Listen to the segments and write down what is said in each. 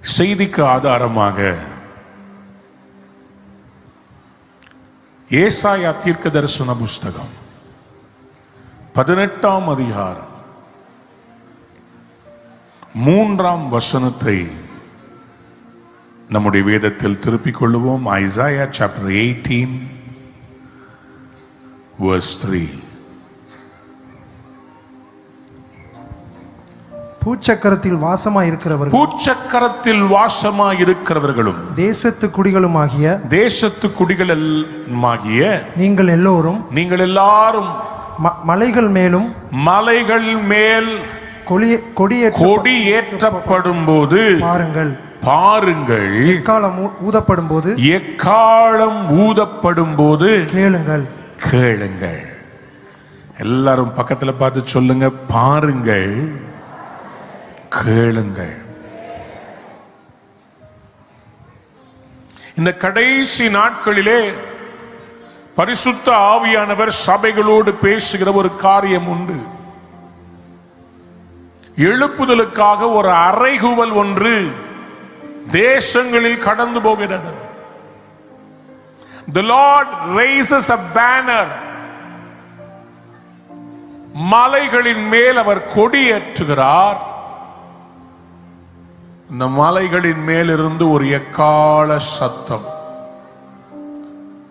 செய்திக்கு ஆதாரமாக ஏசாயா தீர்க்கதரிசன புஸ்தகம் 18ஆம் அதிகாரம் 3ஆம் வசனத்தை நம்முடைய வேதத்தில் திருப்பிக் கொள்ளுவோம். Isaiah chapter 18 verse 3. பூச்சக்கரத்தில் வாசமாயிருக்கிறவர்களும் தேசத்து குடிகளுமாகிய நீங்கள் எல்லாரும் மலைகள் மேல் கொடியேற்றப்படும் போது பாருங்கள், எக்காலம் ஊதப்படும் போது கேளுங்கள். எல்லாரும் பக்கத்துல பார்த்து சொல்லுங்க, பாருங்கள், கேளுங்கள். இந்த கடைசி நாட்களிலே பரிசுத்த ஆவியானவர் சபைகளோடு பேசுகிற ஒரு காரியம் உண்டு. எழுப்புதலுக்காக ஒரு அறைகூவல் ஒன்று தேசங்களில் கடந்து போகிறது. The Lord raises a banner. மலைகளின் மேல் அவர் கொடியேற்றுகிறார். இந்த மலைகளின் மேலிருந்து ஒரு எக்கால சத்தம்.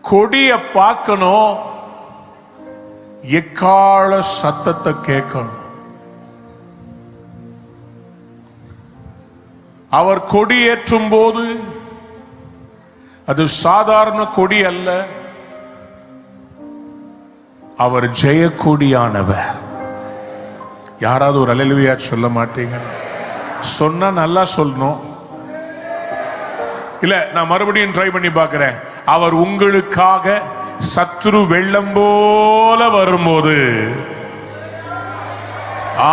கொடிய பார்க்கணும், எக்கால சத்தத்தை கேட்கணும். அவர் கொடியேற்றும் போது அது சாதாரண கொடி அல்ல, அவர் ஜெயக்கொடியானவர். யாராவது ஒரு அல்லேலூயா சொல்ல மாட்டீங்க? சொன்னா நல்லா சொல்லணும். இல்ல, நான் மறுபடியும் ட்ரை பண்ணி பார்க்கிறேன். அவர் உங்களுக்காக சத்துரு வெள்ளம் போல வரும்போது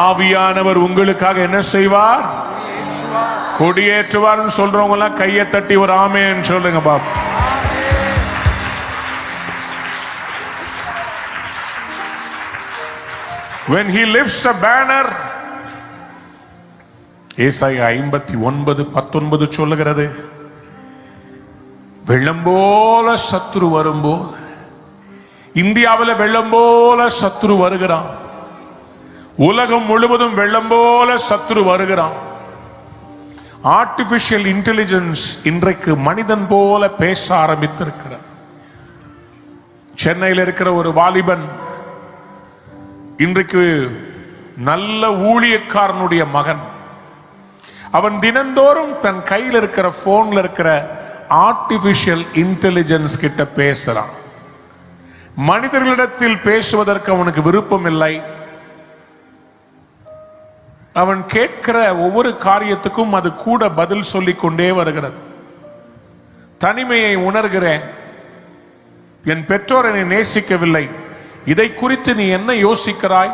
ஆவியானவர் உங்களுக்காக என்ன செய்வார்? கொடியேற்றுவார். சொல்றவங்க எல்லாம் கையை தட்டி ஒரு ஆமென் சொல்லுங்க பாப்பா. When he lifts a banner, ஏசாயா 59:19 சொல்லுகிறது, வெள்ளம் போல சத்துரு வரும்போது, இந்தியாவில் வெள்ளம் போல சத்துரு வருகிறான், உலகம் முழுவதும் வெள்ளம் போல சத்துரு வருகிறான். ஆர்டிபிஷியல் இன்டெலிஜென்ஸ் இன்றைக்கு மனிதன் போல பேச ஆரம்பித்திருக்கிறது. சென்னையில் இருக்கிற ஒரு வாலிபன் இன்றைக்கு நல்ல ஊழியக்காரனுடைய மகன். அவன் தினந்தோறும் தன் கையில் இருக்கிற போன்ல இருக்கிற ஆர்டிபிஷியல் இன்டெலிஜென்ஸ் கிட்ட பேசுறான். மனிதர்களிடத்தில் பேசுவதற்கு அவனுக்கு விருப்பம் இல்லை. அவன் கேட்கிற ஒவ்வொரு காரியத்துக்கும் அது கூட பதில் சொல்லிக் கொண்டே வருகிறது. தனிமையை உணர்கிறேன், என் பெற்றோர் என்னை நேசிக்கவில்லை, இதை குறித்து நீ என்ன யோசிக்கிறாய்?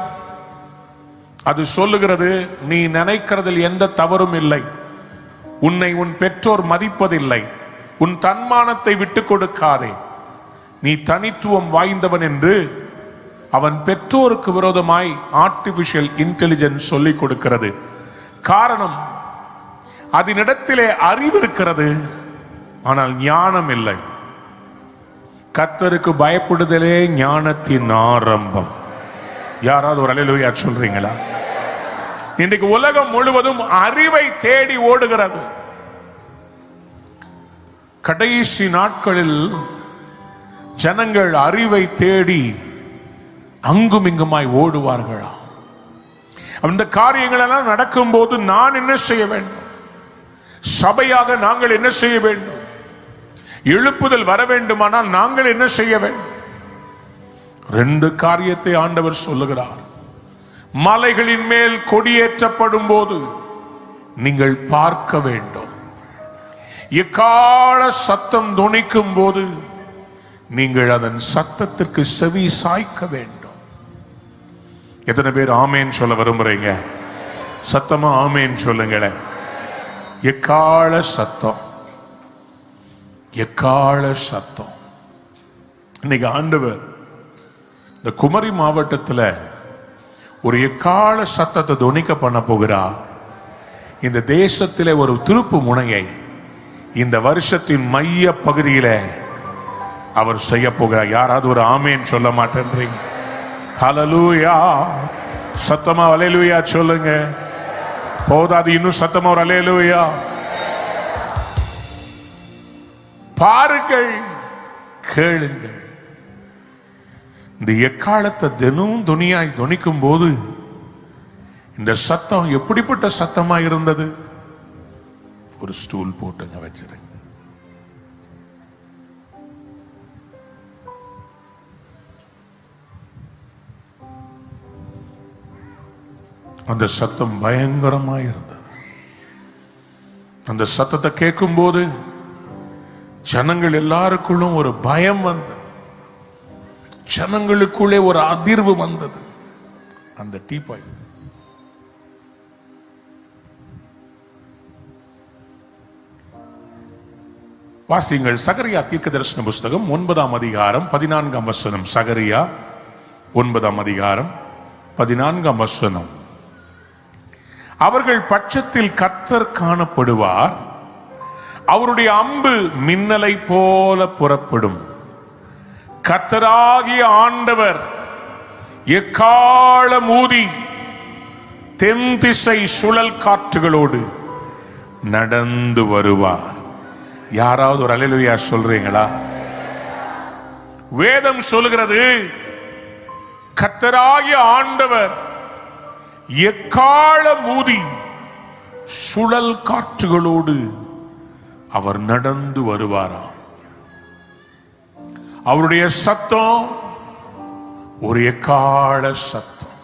அது சொல்லுகிறது, நீ நினைக்கிறதில் எந்த தவறும் இல்லை, உன்னை உன் பெற்றோர் மதிப்பதில்லை, உன் தன்மானத்தை விட்டு கொடுக்காதே, நீ தனித்துவம் வாய்ந்தவன் என்று அவன் பெற்றோருக்கு விரோதமாய் ஆர்டிபிஷியல் இன்டெலிஜென்ஸ் சொல்லிக் கொடுக்கிறது. காரணம், அதனிடத்திலே அறிவு இருக்கிறது, ஆனால் ஞானம் இல்லை. கர்த்தருக்கு பயப்படுதலே ஞானத்தின் ஆரம்பம். யாராவது ஒரு அல்லேலூயா சொல்றீங்களா? இன்றைக்கு உலகம் முழுவதும் அறிவை தேடி ஓடுகிறது. கடைசி நாட்களில் ஜனங்கள் அறிவை தேடி அங்கும் இங்குமாய் ஓடுவார்களா? அந்த காரியங்கள் எல்லாம் நடக்கும் போது நான் என்ன செய்ய வேண்டும்? சபையாக நாங்கள் என்ன செய்ய வேண்டும்? எழுப்புதல் வர வேண்டுமானால் நாங்கள் என்ன செய்ய வேண்டும்? 2 காரியத்தை ஆண்டவர் சொல்லுகிறார். மலைகளின் மேல் கொடியேற்றப்படும் போது நீங்கள் பார்க்க வேண்டும். எக்கால சத்தம் தொனிக்கும் போது நீங்கள் அதன் சத்தத்திற்கு செவி சாய்க்க வேண்டும். எத்தனை பேர் ஆமேன் சொல்ல விரும்புறீங்க? சத்தமா ஆமேன் சொல்லுங்களேன். எக்கால சத்தம், எக்கால சத்தம். இன்னைக்கு ஆண்டவர் இந்த குமரி மாவட்டத்தில் ஒரு எக்கால சத்தத்தை தொனிக்க பண்ண போகிறார். இந்த தேசத்திலே ஒரு திருப்பு முனையை இந்த வருஷத்தின் மைய பகுதியில அவர் செய்ய போகிறார். யாராவது ஒரு ஆமேன் சொல்ல மாட்டேன்றீங்க? ஹல்லேலூயா. சத்தமா ஹல்லேலூயா சொல்லுங்க. போதாது, இன்னும் சத்தமா ஒரு ஹல்லேலூயா. பாருங்கள், கேளுங்கள். இந்த எக்காலத்தை தினம் துணியாய் துணிக்கும் போது இந்த சத்தம் எப்படிப்பட்ட சத்தமா இருந்தது? ஒரு ஸ்டூல் போட்டுங்க வச்சிருங்க. அந்த சத்தம் பயங்கரமா இருந்தது. அந்த சத்தத்தை கேட்கும் போது ஜனங்கள் எல்லாருக்குள்ளும் ஒரு பயம் வந்தது. ஜனங்களுக்குள்ளே ஒரு அதிர்வு வந்தது. அந்த டீபாய் வாசிங்கள். சகரியா தீர்க்கதரிசன புஸ்தகம் 9ஆம் அதிகாரம் 14ஆம் வசனம். சகரியா 9ஆம் அதிகாரம் 14ஆம் வசனம். அவர்கள் பட்சத்தில் கர்த்தர் காணப்படுவார், அவருடைய அம்பு மின்னலை போல புறப்படும். கர்த்தராகிய ஆண்டவர் எக்காளம் ஊதி தென் திசை சுழல் காற்றுகளோடு நடந்து வருவார். யாராவது ஒரு அல்லேலூயா சொல்றீங்களா? வேதம் சொல்கிறது, கர்த்தராகிய ஆண்டவர் எக்காளம் ஊதி சுழல் காற்றுகளோடு அவர் நடந்து வருவாராம். அவருடைய சத்தம் ஒரு எக்காள சத்தம்.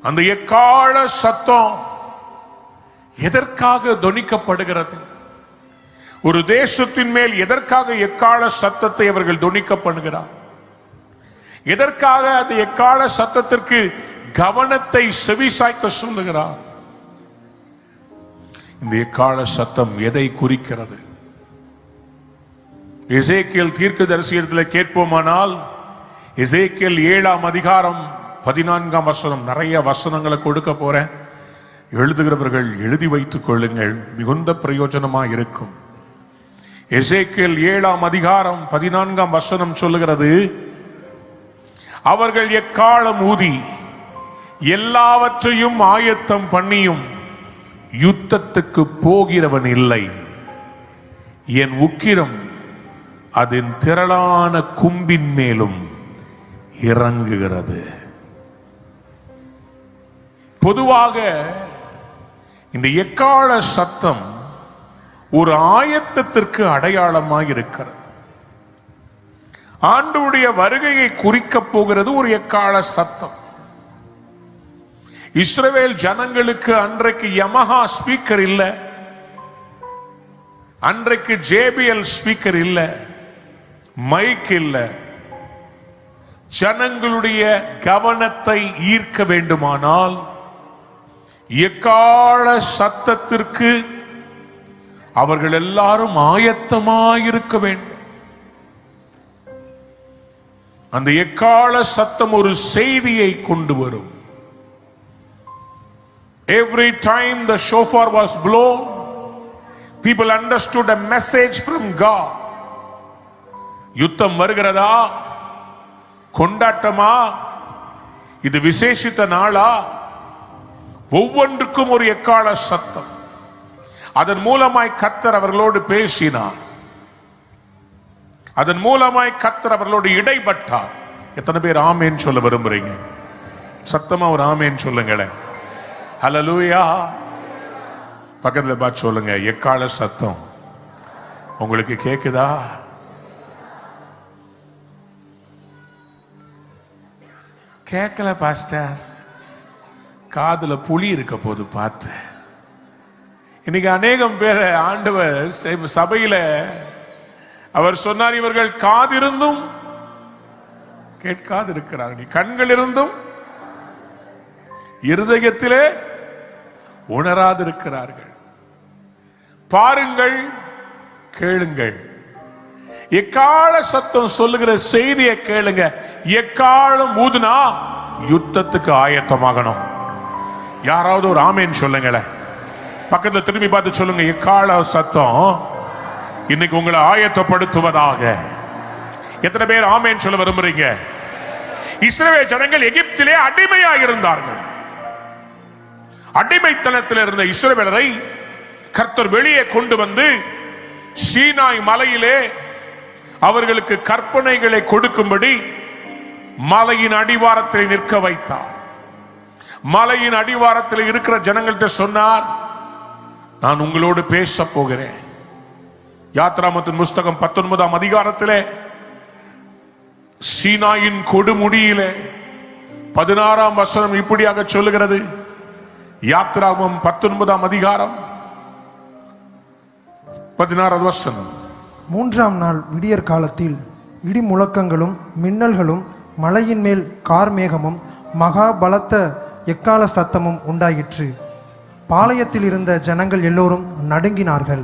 அந்த எக்காள சத்தம் எதற்காக தொனிக்கப்படுகிறது? ஒரு தேசத்தின் மேல் எதற்காக எக்காள சத்தத்தை அவர்கள் தொனிக்கப்படுகிறார்? எதற்காக அந்த எக்காள சத்தத்திற்கு கவனத்தை செவிசாய்க்க சொல்லுகிறார்? இந்த எக்காள சத்தம் எதை குறிக்கிறது? எசேக்கியேல் தீர்க்கதரிசியிடத்தில் கேட்போமானால், எசேக்கியேல் 7ஆம் அதிகாரம் 14ஆம் வசனம். நிறைய வசனங்களை கொடுக்க போறேன், எழுதுகிறவர்கள் எழுதி வைத்துக் கொள்ளுங்கள், மிகுந்த பிரயோஜனமா இருக்கும். எசேக்கியேல் 7ஆம் அதிகாரம் 14ஆம் வசனம் சொல்லுகிறது, அவர்கள் எக்காளம் ஊதி எல்லாவற்றையும் ஆயத்தம் பண்ணியும் யுத்தத்துக்கு போகிறவன் இல்லை. என் உக்கிரம் அதன் திரளான கும்பின் மேலும் இறங்குகிறது. பொதுவாக இந்த எக்காள சத்தம் ஒரு ஆயத்தத்திற்கு அடையாளமாக இருக்கிறது. ஆண்டவருடைய வருகையை குறிக்கப் போகிறது ஒரு எக்காள சத்தம். இஸ்ரவேல் ஜனங்களுக்கு அன்றைக்கு யமஹா ஸ்பீக்கர் இல்லை, அன்றைக்கு ஜேபிஎல் ஸ்பீக்கர் இல்லை, மைக் இல்லை. ஜனங்களுடைய கவனத்தை ஈர்க்க வேண்டுமானால் எக்காள சத்தத்திற்கு அவர்கள் எல்லாரும் ஆயத்தமாயிருக்க வேண்டும். அந்த எக்காள சத்தம் ஒரு செய்தியை கொண்டு வரும். Every time the shofar was blown, people understood a message from God. யுத்தம் வருகிறதா? கொண்டாட்டமா? இது விசேஷித்த நாளா? ஒவ்வொன்றுக்கும் ஒரு எக்காள சத்தம். அதன் மூலமாய் கர்த்தர் அவர்களோடு பேசினார். அதன் மூலமாய் கர்த்தர் அவர்களோடு இடைப்பட்டார். எத்தனை பேர் ஆமேன் சொல்ல விரும்புறீங்க? சத்தமா ஒரு ஆமேன் சொல்லுங்களேன். ஹல்லேலூயா. பக்கத்துல பார்த்து சொல்லுங்க, எக்காள சத்தம் உங்களுக்கு கேக்குதா? கேட்கல பாஸ்டர், காதுல புலி இருக்க போது பார்த்து. இன்னைக்கு அநேகம் பேரை ஆண்டவர் சபையில அவர் சொன்னார், இவர்கள் காதிருந்தும் கேட்காது இருக்கிறார்கள், கண்கள் இருந்தும் இருதயத்திலே உணராதிருக்கிறார்கள். பாருங்கள், கேளுங்கள். எக்காள சத்தம் சொல்லுகிற செய்தியை கேளுங்க. எக்காலம் ஊதுனா யுத்தத்துக்கு ஆயத்தமாகணும். யாராவது ஒரு ஆமேன் சொல்லுங்களேன். பக்கத்துல திரும்பி பார்த்து சொல்லுங்க, எக்கால சத்தம் இன்னைக்கு உங்களை ஆயத்தப்படுத்துவதாக. எத்தனை பேர் ஆமேன் சொல்ல விரும்புறீங்க? இஸ்ரவேல் ஜனங்கள் எகிப்திலே அடிமையாக இருந்தார்கள். அடிமைத்தனத்தில் இருந்த இஸ்ரவேலரை கர்த்தர் வெளியே கொண்டு வந்து சீனாய் மலையிலே அவர்களுக்கு கற்பனைகளை கொடுக்கும்படி மலையின் அடிவாரத்தில் நிற்க வைத்தார். மலையின் அடிவாரத்தில் இருக்கிற ஜனங்கள்கிட்ட சொன்னார், நான் உங்களோடு பேச போகிறேன். யாத்ராமத்தின் புஸ்தகம் 19ஆம் அதிகாரத்திலே சீனாயின் கொடுமுடியிலே 16ஆம் வசனம் இப்படியாக சொல்லுகிறது. யாத்ராமம் 19ஆம் அதிகாரம் 16ஆம் வசனம். 3ஆம் நாள் விடியற் காலத்தில் இடி முழக்கங்களும் மின்னல்களும் மலையின் மேல் கார்மேகமும் மகா பலத்த எக்கால சத்தமும் உண்டாயிற்று. பாளையத்தில் இருந்த ஜனங்கள் எல்லோரும் நடுங்கினார்கள்.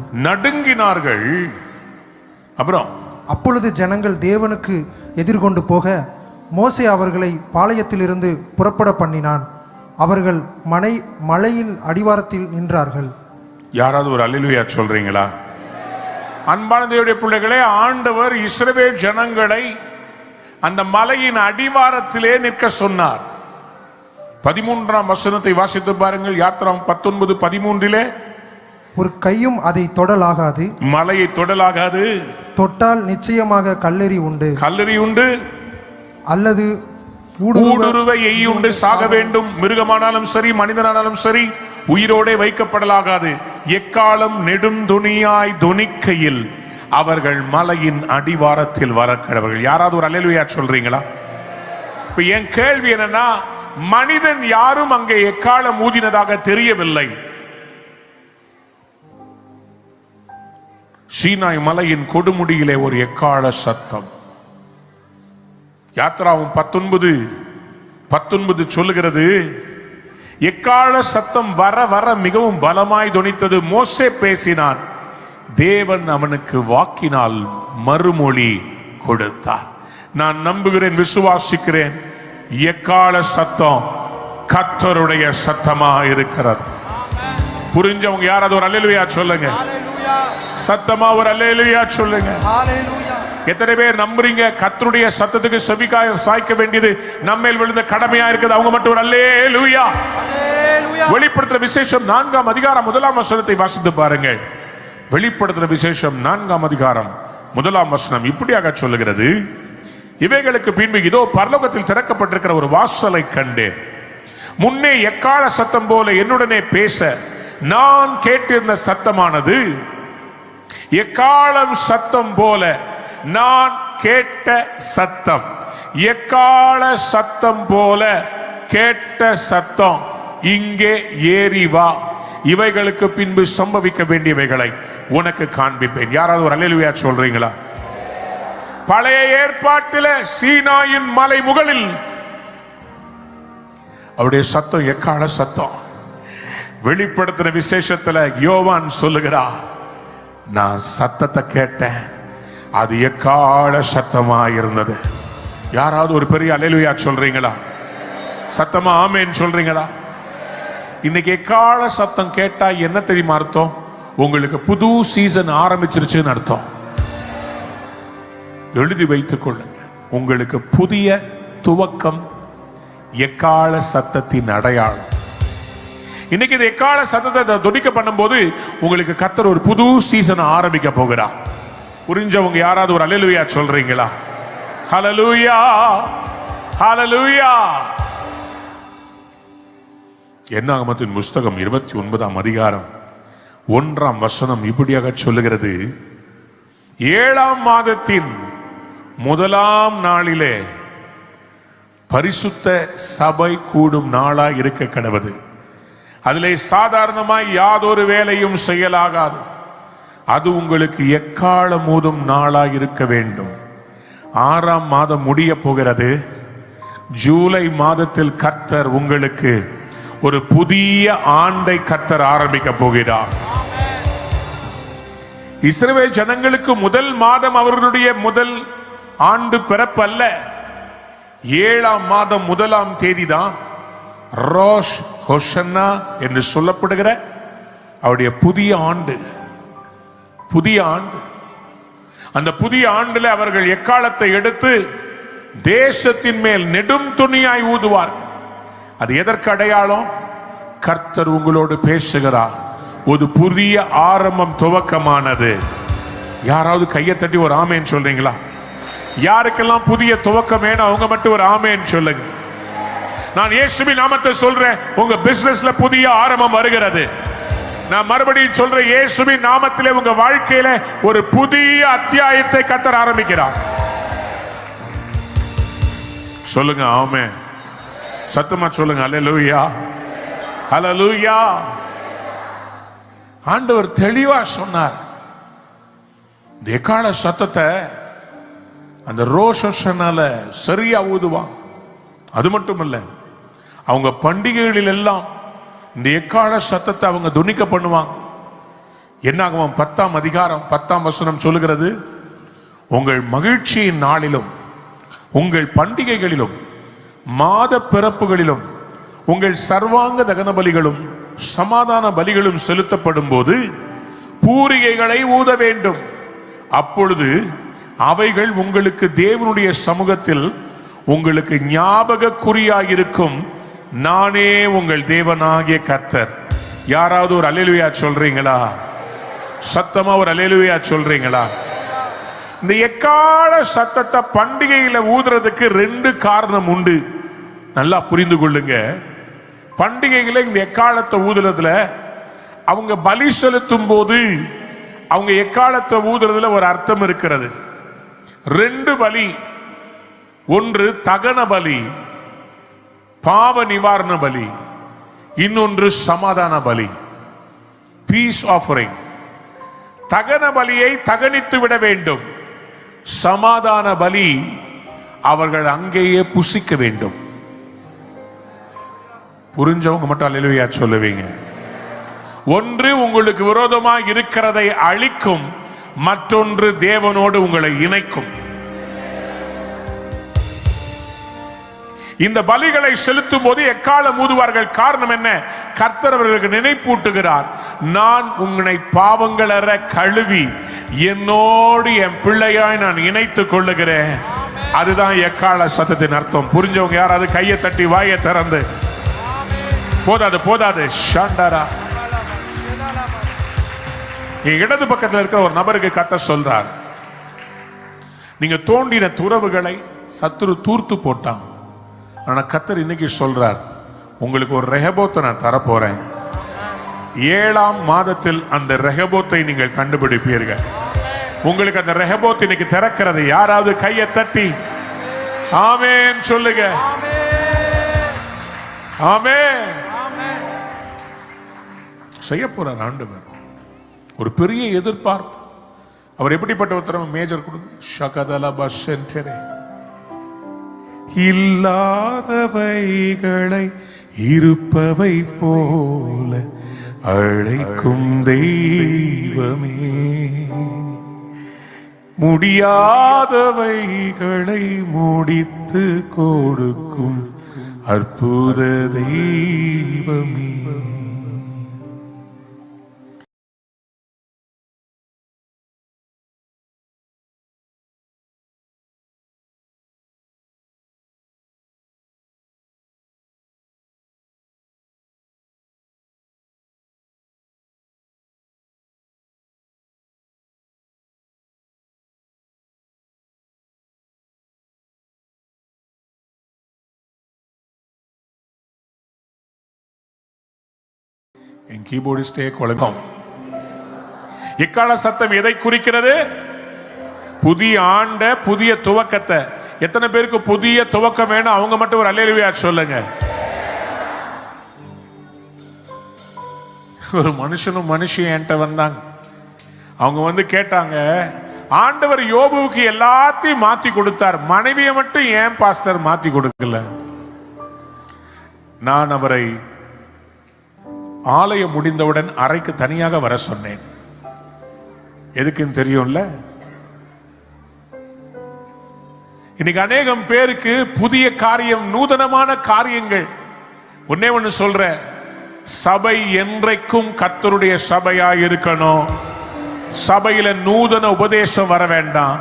அப்புறம் அப்பொழுது ஜனங்கள் தேவனுக்கு எதிர்கொண்டு போக மோசே அவர்களை பாளையத்திலிருந்து புறப்பட பண்ணினான். அவர்கள் மலையின் அடிவாரத்தில் நின்றார்கள். யாராவது ஒரு அல்லேலூயா சொல்றீங்களா? அன்பான தேவனுடைய பிள்ளைகளே, ஆண்டவர் இஸ்ரவேல் ஜனங்களை அந்த மலையின் அடிவாரத்திலே நிற்க சொன்னார். 13ஆம் வசனத்தை வாசித்து பாருங்கள். யாத்ராம் 19:13. ஒரு கையும் அதை தொடலாகாது, மலையை தொடலாகாது, தொட்டால் நிச்சயமாக கல்லெறி உண்டு, அல்லது ஊடுருவை எய்யுண்டு சாக வேண்டும். மிருகமானாலும் சரி மனிதனானாலும் சரி உயிரோடே வைக்கப்படலாகாது. எக்காலம் நெடுந்துணியாய் துணிக்கையில் அவர்கள் மலையின் அடிவாரத்தில் வரக்கடவர்கள். யாராவது ஒரு அல்லேலூயா சொல்றீங்களா? இப்ப என் கேள்வி என்னன்னா, மனிதன் யாரும் அங்கே எக்காலம் ஊதினதாக தெரியவில்லை. சீனாய் மலையின் கொடுமுடியிலே ஒரு எக்கால சத்தம். யாத்ராவும் 19:19 சொல்லுகிறது, எக்கால சத்தம் வர வர மிகவும் பலமாய் தொனித்தது. மோசே பேசினான், தேவன் அவனுக்கு வாக்கினால் மறுமொழி கொடுத்தார். நான் நம்புகிறேன், விசுவாசிக்கிறேன், எக்கால சத்தம் கர்த்தருடைய சத்தமா இருக்கிறது. புரிஞ்சவங்க யாராவது ஒரு அல்லேலூயா சொல்லுங்க. சத்தமா ஒரு அல்லேலூயா சொல்லுங்க. எத்தனை பேர் நம்புறீங்க கர்த்தருடைய சத்தத்துக்கு செவிக்காய் சாய்க்க வேண்டியது நம்மேல் விழுந்த கடமையா இருக்குது? அவங்க மட்டும் ஒரு அல்லேலூயா. வெளிப்படுத்துற விசேஷம் 4ஆம் அதிகாரம் 1ஆம் வசனத்தை வாசித்து பாருங்கள். வெளிப்படுத்துற விசேஷம் 4ஆம் அதிகாரம் 1ஆம் வசனம் இப்படியாக சொல்லுகிறது, இவைகளுக்கு பின்பு இதோ பரலோகத்தில் திறக்கப்பட்டிருக்கிற ஒரு வாசலை கண்டேன். முன்னே எக்கால சத்தம் போல என்னுடனே பேச நான் கேட்டிருந்த சத்தமானது எக்காலம் சத்தம் போல நான் கேட்ட சத்தம், எக்கால சத்தம் போல கேட்ட சத்தம், இங்கே ஏறி வா, இவைகளுக்கு பின்பு சம்பவிக்க வேண்டியவைகளை உனக்கு காண்பிப்பேன். யாராவது ஒரு அல்லேலூயா சொல்றீங்களா? பழைய ஏற்பாட்டில் சீனாயின் மலை முகளில் அவருடைய சத்தம் எக்கால சத்தம். வெளிப்படுத்துற விசேஷத்துல யோவான் சொல்லுகிறார், நான் சத்தத்தை கேட்டேன், அது எக்கால சத்தமா இருந்தது. யாராவது ஒரு பெரிய அல்லேலூயா சொல்றீங்களா? சத்தமா ஆமென் சொல்றீங்களா? இன்னைக்கு எக்கால சத்தம் கேட்டா என்ன தெரியுமா அர்த்தம்? உங்களுக்கு புது சீசன் ஆரம்பிச்சிருச்சுன்னு அர்த்தம். எழுதி வைத்துக் கொள்ளுங்க, உங்களுக்கு புதிய துவக்கம் எக்கால சத்தத்தின் அடையாளம். இன்னைக்கு இந்த எக்கால சத்தத்தை துணிக்க பண்ணும்போது உங்களுக்கு கர்த்தர் ஒரு புது சீசன் ஆரம்பிக்க போகிறார். புரிஞ்சவங்க யாராவது ஒரு அல்லேலூயா சொல்றீங்களா? ஹல்லேலூயா, ஹல்லேலூயா. என்னாகமத்தின் புஸ்தகம் 29ஆம் அதிகாரம் 1ஆம் வசனம் இப்படியாக சொல்லுகிறது, 7ஆம் மாதத்தின் 1ஆம் நாளிலே பரிசுத்த சபை கூடும் நாளாய் இருக்க கடவது. அதிலே சாதாரணமாய் யாதொரு வேலையும் செய்யலாகாது. அது உங்களுக்கு எக்காலம் ஊதும் நாளாய் இருக்க வேண்டும். 6ஆம் மாதம் முடிய போகிறது. ஜூலை மாதத்தில் கர்த்தர் உங்களுக்கு ஒரு புதிய ஆண்டை கர்த்தர் ஆரம்பிக்க போகிறார். இஸ்ரவேல் ஜனங்களுக்கு முதல் மாதம் அவர்களுடைய முதல் ஆண்டு பிறப்பு அல்ல. 7ஆம் மாதம் 1ஆம் தேதி தான் ரோஷ் ஹோஷன்னா என்று சொல்லப்படுகிற அவருடைய புதிய ஆண்டு. அந்த புதிய ஆண்டுல அவர்கள் எக்காலத்தை எடுத்து தேசத்தின் மேல் நெடும் துணியாய் ஊதுவார். அது எதற்கு அடையாளம்? கர்த்தர் உங்களோடு பேசுகிறார். ஒரு புதிய ஆரம்பம் துவக்கமானது. யாராவது கையை தட்டி ஒரு ஆமேன் சொல்றீங்களா? யாருக்கெல்லாம் புதிய துவக்கம் வேணும் அவங்க மட்டும் ஒரு ஆமேன் சொல்லுங்க. நான் இயேசுவின் நாமத்தை சொல்றேன், உங்க பிசினஸ்ல புதிய ஆரம்பம் வருகிறது. நான் மறுபடியும் சொல்றேன், இயேசுவின் நாமத்திலே உங்க வாழ்க்கையில ஒரு புதிய அத்தியாயத்தை கர்த்தர் ஆரம்பிக்கிறார். சொல்லுங்க ஆமென். சத்தமா சொல்லுங்க அல்லேலூயா, அல்லேலூயா. ஆண்டவர் தெளிவா சொன்னார். இந்த எக்கால சத்தத்தை அந்த ரோஷனால சரியா ஊதுவான். அது மட்டும் இல்ல, அவங்க பண்டிகைகளில் எல்லாம் இந்த எக்கால சத்தத்தை அவங்க துணிக்க பண்ணுவாங்க. என்னாகும்? 10ஆம் அதிகாரம் 10ஆம் வசனம் சொல்லுகிறது, உங்கள் மகிழ்ச்சியின் நாளிலும் உங்கள் பண்டிகைகளிலும் மாத பிறப்புகளிலும் உங்கள் சர்வாங்க தகன பலிகளும் சமாதான பலிகளும் செலுத்தப்படும் போது பூரிகைகளை ஊத வேண்டும். அப்பொழுது அவைகள் உங்களுக்கு தேவனுடைய சமூகத்தில் உங்களுக்கு ஞாபக குறியாயிருக்கும். நானே உங்கள் தேவனாகிய கர்த்தர். யாராவது ஒரு அல்லேலூயா சொல்றீங்களா? சத்தமா ஒரு அல்லேலூயா சொல்றீங்களா? இந்த எக்கால சத்தத்தை பண்டிகையில ஊதுறதுக்கு 2 காரணம் உண்டு. நல்லா புரிந்து கொள்ளுங்க. பண்டிகைகளை இந்த எக்காலத்தை ஊதுறதுல அவங்க பலி செலுத்தும் போது அவங்க எக்காலத்தை ஊதுறதுல ஒரு அர்த்தம் இருக்கிறது. 2 பலி. ஒன்று தகன பலி, பாவ நிவாரண பலி. இன்னொன்று சமாதான பலி, பீஸ் ஆஃபரிங். தகன பலியை தகனித்து விட வேண்டும். சமாதான பலி அவர்கள் அங்கேயே புசிக்க வேண்டும். புரிஞ்சவங்க மட்டும் அல்லேலூயா சொல்லுவீங்க. ஒன்று உங்களுக்கு விரோதமாக இருக்கிறதை அழிக்கும், மற்றொன்று தேவனோடு உங்களை இணைக்கும். இந்த பலிகளை செலுத்தும் போது எக்காலம் ஊதுவார்கள். காரணம் என்ன? கர்த்தர் அவர்களுக்கு நினைப்பூட்டுகிறார், நான் உங்களை பாவங்கள் அற கழுவி என்னோடு என் பிள்ளையாய் நான் இணைத்துக் கொள்ளுகிறேன். அதுதான் எக்கால சத்தத்தின் அர்த்தம். புரிஞ்சவங்க யாராவது கையை தட்டி வாயை திறந்து. போதாது ஷாண்டாரா. என் இடது பக்கத்தில் இருக்கிற ஒரு நபருக்கு கர்த்தர் சொல்றார், நீங்க தோண்டின துறவுகளை சத்துரு தூர்த்து போட்டான். ஆனா கர்த்தர் இன்னைக்கு சொல்றார், உங்களுக்கு ஒரு ரெஹபோத்தை நான் தரப்போறேன். 7ஆம் மாதத்தில் அந்த ரெஹபோத்தை நீங்கள் கண்டுபிடிப்பீர்கள். உங்களுக்கு அந்த ரெஹபோத் இன்னைக்கு திறக்கிறது. யாராவது கையை தட்டி ஆமென் சொல்லுங்க. ஆமென். செய்ய போறார் ஆண்டவர். ஒரு பெரிய எதிர்பார்ப்பு. அவர் எப்படிப்பட்ட ஒருத்தர்? மேஜர் கொடுங்க. ஷகதலபா சென்டரே. இல்லாதவைகளை இருப்பவை போல அழைக்கும் தெய்வமே, முடியாதவைகளை முடித்து கொடுக்கும் அற்புத தெய்வமே. என் கீபோர்டிஸ்டே குழப்பம். எக்கால சத்தம் எதை குறிக்கிறது? புதிய ஆண்ட புதிய துவக்கத்தை. எத்தனை பேருக்கு புதிய துவக்கம் வேணும்? அவங்க மட்டும் ஒரு அல்லேலூயா சொல்லுங்க. ஒரு மனுஷனும் மனுஷியும் என்கிட்ட வந்தாங்க. அவங்க வந்து கேட்டாங்க, ஆண்டவர் யோபுவுக்கு எல்லாத்தையும் மாத்தி கொடுத்தார், மனைவியை மட்டும் ஏன் பாஸ்டர் மாத்தி கொடுக்கல? நான் அவரை ஆலயம் முடிந்தவுடன் அறைக்கு தனியாக வர சொன்னேன். எதுக்குன்னு தெரியும்ல? இன்னைக்கு அநேகம் பேருக்கு புதிய காரியம், நூதனமான காரியங்கள். ஒன்னே ஒண்ணு சொல்ற, சபை என்றைக்கும் கர்த்தருடைய சபையாய் இருக்கணும். சபையில நூதன உபதேசம் வர வேண்டாம்,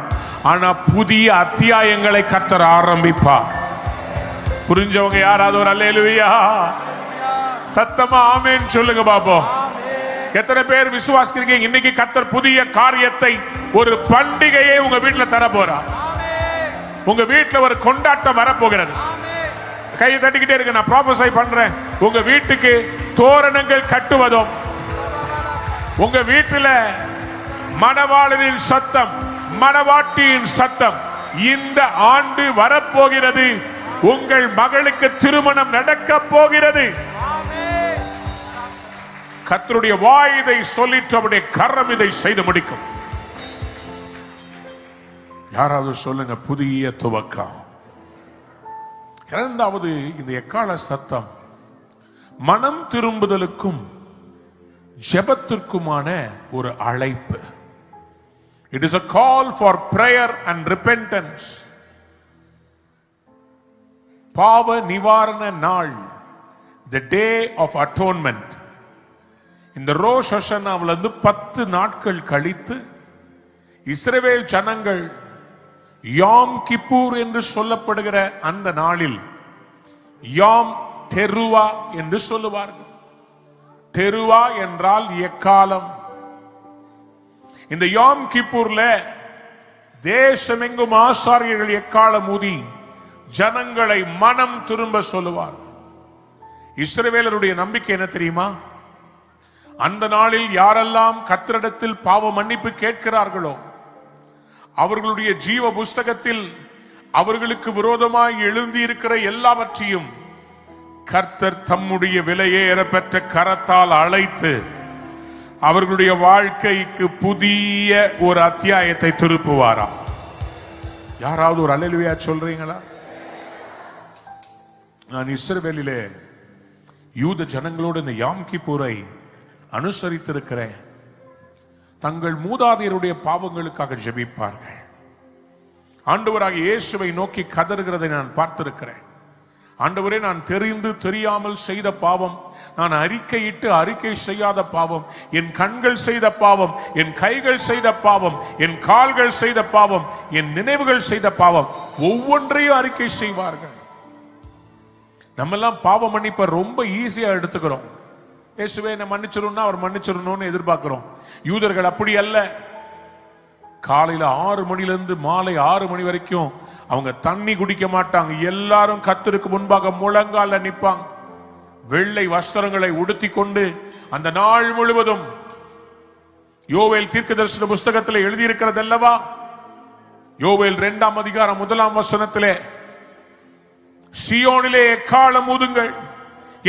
ஆனா புதிய அத்தியாயங்களை கர்த்தர் ஆரம்பிப்பார். புரிஞ்சவங்க யாராவது ஒரு அல்லேலூயா சத்தமா ஆமென் சொல்லுங்க பாப்போம். எத்தனை பேர் விசுவாசிக்கிறீங்க இன்னைக்கு கர்த்தர் புதிய காரியத்தை, ஒரு பண்டிகையை உங்க வீட்டுல தர போறார். உங்க வீட்டுல ஒரு கொண்டாட்டம் வரப்போகிறது. கையை தட்டிக்கிட்டே இருக்கு, நான் ப்ராபஸை பண்றேன். உங்க வீட்டுக்கு தோரணங்கள் கட்டுவதும், உங்க வீட்டுல மணவாளனின் சத்தம், மணவாட்டியின் சத்தம் இந்த ஆண்டு வரப்போகிறது. உங்கள் மகளுக்கு திருமணம் நடக்க போகிறது. கர்த்தருடைய வாய் இதை சொல்லிட்டு அவருடைய கரம் இதை செய்து முடிக்கும். யாராவது சொல்லுங்க புதிய துவக்கம். இரண்டாவது, இந்த எக்கால சத்தம் மனம் திரும்புதலுக்கும் ஜெபத்திற்குமான ஒரு அழைப்பு. It is a call for prayer and repentance. பாவ நிவாரண நாள், the day of atonement. இந்த ரோஷ் ஹஷனாவில் 10 நாட்கள் கழித்து இஸ்ரவேல் ஜனங்கள் யாம் கிப்பூர் என்று சொல்லப்படுகிற அந்த நாளில் யாம் தெருவா என்று சொல்லுவார்கள். தெருவா என்றால் எக்காலம். இந்த யாம் கிப்பூர்ல தேசமெங்கும் ஆசாரியர்கள் எக்காலம் ஊதி ஜனங்களை மனம் திரும்ப சொல்லுவார். இஸ்ரவேலருடைய நம்பிக்கை என்ன தெரியுமா? அந்த நாளில் யாரெல்லாம் கர்த்தரிடத்தில் பாவ மன்னிப்பு கேட்கிறார்களோ அவர்களுடைய ஜீவ புஸ்தகத்தில் அவர்களுக்கு விரோதமாய் எழுதி இருக்கிற எல்லாவற்றையும் கர்த்தர் தம்முடைய விலையேற பெற்ற கரத்தால் அழைத்து அவர்களுடைய வாழ்க்கைக்கு புதிய ஒரு அத்தியாயத்தை திருப்புவாராம். யாராவது ஒரு அல்லேலூயா சொல்றீங்களா? நான் இஸ்ரவேலிலே யூத ஜனங்களோடு இந்த யாம் கிப்பூரை அனுசரித்திருக்கிறேன். தங்கள் மூதாதையருடைய பாவங்களுக்காக ஜெபிப்பார்கள். ஆண்டவராக இயேசுவை நோக்கி கதறுகிறதை நான் பார்த்திருக்கிறேன். ஆண்டவரே, நான் தெரிந்து தெரியாமல் செய்த பாவம், நான் அறிக்கை செய்யாத பாவம், என் கண்கள் செய்த பாவம், என் கைகள் செய்த பாவம், என் கால்கள் செய்த பாவம், என் நினைவுகள் செய்த பாவம், ஒவ்வொன்றையும் அறிக்கை செய்வார்கள். நம்ம எல்லாம் பாவ மன்னிப்பை ரொம்ப ஈஸியா எடுத்துக்கிறோம். இயேசுவே என்ன மன்னிச்சிருன்னா அவர் மன்னிச்சிடணும்னு எதிர்பார்க்கிறோம். யூதர்கள் அப்படி அல்ல. காலையில 6 மணிலிருந்து மாலை 6 மணி வரைக்கும் அவங்க தண்ணி குடிக்க மாட்டாங்க. எல்லாரும் கர்த்தருக்கு முன்பாக முழங்கால நிப்பாங்க. வெள்ளை வஸ்திரங்களை உடுத்தி கொண்டு அந்த நாள் முழுவதும் யோவேல் தீர்க்கதரிசன புஸ்தகத்தில் எழுதியிருக்கிறது அல்லவா, யோவேல் 2ஆம் அதிகாரம் 1ஆம் வசனத்திலே, சீயோனிலே எக்காளம் ஊதுங்கள்,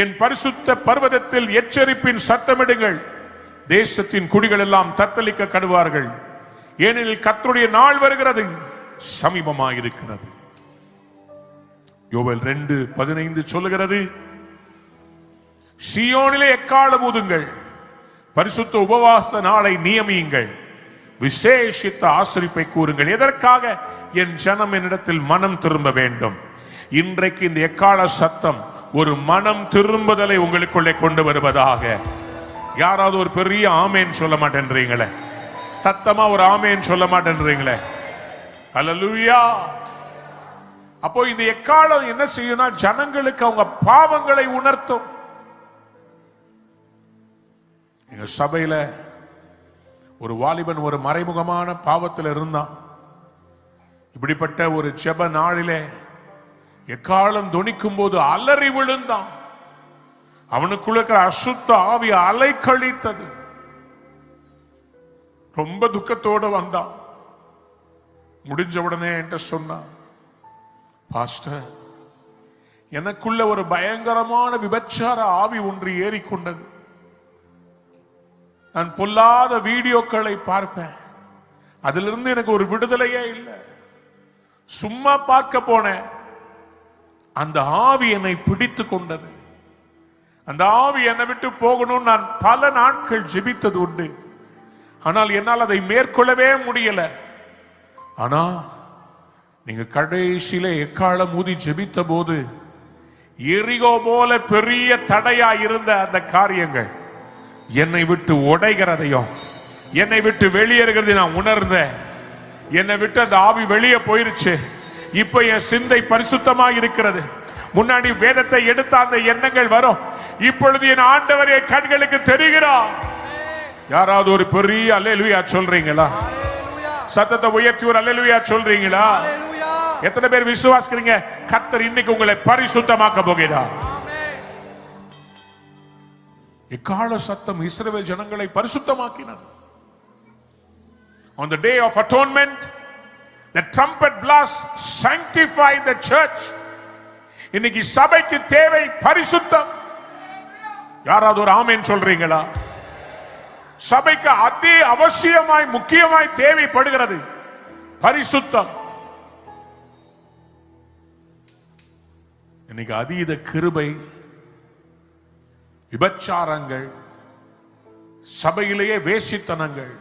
என் பரிசுத்த பர்வதத்தில் எச்சரிப்பின் சத்தமிடுங்கள், தேசத்தின் குடிகள் எல்லாம் தத்தளிக்க கடுவார்கள், ஏனெனில் கர்த்தருடைய நாள் வருகிறது, சமீபமாயிருக்கிறது. யோவேல் 2:15 சொல்லுகிறது, சீயோனிலே எக்காளம் ஊதுங்கள், பரிசுத்த உபவாச நாளை நியமியுங்கள், விசேஷித்த ஆசரிப்பை கூறுங்கள். எதற்காக? என் ஜனம் என்னிடத்தில் மனம் திரும்ப வேண்டும். இன்றைக்கு இந்த எக்கால சத்தம் ஒரு மனம் திரும்புதலை உங்களுக்குள்ளே கொண்டு வருவதாக. யாராவது ஒரு பெரிய ஆமேன் சொல்ல மாட்டேன்றீங்களே? சத்தமா ஒரு ஆமேன் சொல்ல மாட்டேன்றீங்களே? அல்லேலூயா. அப்போ இந்த எக்காலம் என்ன செய்யும்னா, ஜனங்களுக்கு அவங்க பாவங்களை உணர்த்தும். எங்க சபையில ஒரு வாலிபன் ஒரு மறைமுகமான பாவத்தில் இருந்தான். இப்படிப்பட்ட ஒரு ஜெப நாளிலே எக்காலம் தொனிக்கும் போது அலறி விழுந்தான். அவனுக்குள்ள இருக்கிற அசுத்த ஆவி அலை கழித்தது. ரொம்ப துக்கத்தோடு வந்தான். முடிஞ்ச உடனே என்கிட்ட சொன்னான், பாஸ்டர், எனக்குள்ள ஒரு பயங்கரமான விபச்சார ஆவி ஒன்று ஏறிக்கொண்டது. நான் பொல்லாத வீடியோக்களை பார்ப்பேன், அதிலிருந்து எனக்கு ஒரு விடுதலையே இல்லை. சும்மா பார்க்க போனேன், அந்த ஆவி என்னை பிடித்து கொண்டது. அந்த ஆவி என்னை விட்டு போகணும். நான் பல நாட்கள் ஜெபித்தது உண்டு, ஆனால் என்னால் அதை மேற்கொள்ளவே முடியல. ஆனா நீங்க கடைசியில எக்காலம் ஊதி ஜெபித்த போது எரிகோ போல பெரிய தடையா இருந்த அந்த காரியங்கள் என்னை விட்டு உடைகிறதையும் என்னை விட்டு வெளியேறுகிறதையும் நான் உணர்ந்தேன். என்னை விட்டு அந்த ஆவி வெளியே போயிருச்சு. இப்ப என் சிந்தை பரிசுத்தமாக இருக்கிறது. முன்னாடி வேதத்தை எடுத்த அந்த எண்ணங்கள் வரும். இப்பொழுது என் ஆண்டவர் என் கண்களுக்கு தெரிகிறார். யாராவது ஒரு பெரிய அல்லேலூயா சொல்றீங்களா? சத்தத்தை உயர்த்தி ஒரு அல்லேலூயா சொல்றீங்களா? எத்தனை பேர் விசுவாசிக்கிறீங்க கர்த்தர் இன்னைக்கு உங்களை பரிசுத்தமாக்க போகிறார்? எக்கால சத்தம் இஸ்ரவேல் ஜனங்களை பரிசுத்தமாக்கினார். On the day of atonement, the trumpet blast sanctified the church. இன்னைக்கு சபைக்கு தேவை பரிசுத்தம். யாராவது ஒரு ஆமென் சொல்றீங்களா? சபைக்கு அதி அவசியமாய் முக்கியமாய் தேவைப்படுகிறது பரிசுத்தம். இன்னைக்கு அதீத கிருபை, விபச்சாரங்கள், சபையிலேயே வேசித்தனங்கள்,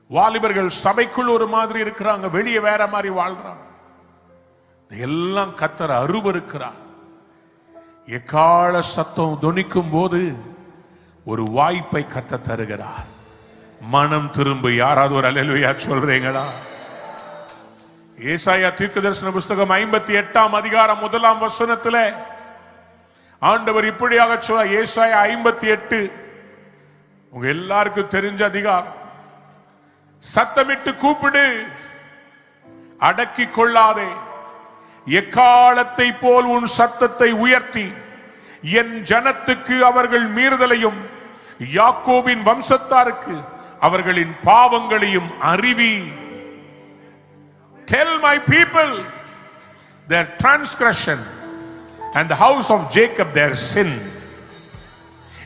வாலிபர்கள் சபைக்குள் ஒரு மாதிரி இருக்கிறாங்க, வெளியே வேற மாதிரி வாழ்றாங்க. எல்லாம் கர்த்தர் அருவருக்கிறார். எக்கால சத்தம் தொனிக்கும் போது ஒரு வாய்ப்பை கர்த்தர் தருகிறார். மனம் திரும்ப. யாராவது ஒரு அல்லேலூயா சொல்றீங்களா? ஏசாயா தீர்க்கதரிசன புஸ்தகம் 58ஆம் அதிகாரம் 1ஆம் வசனத்திலே ஆண்டவர் இப்படியாக சொல்ல. ஏசாயா 58 உங்க எல்லாருக்கும் தெரிஞ்ச அதிகாரம். சத்தமிட்டு கூப்பிடு, அடக்கி கொள்ளாதே. எக்காலத்தை போல் உன் சத்தத்தை உயர்த்தி என் ஜனத்துக்கு அவர்கள் மீறுதலையும் யாக்கோபின் வம்சத்தாருக்கு அவர்களின் பாவங்களையும் அறிவி. Tell my people their transgression and the house of Jacob their sin.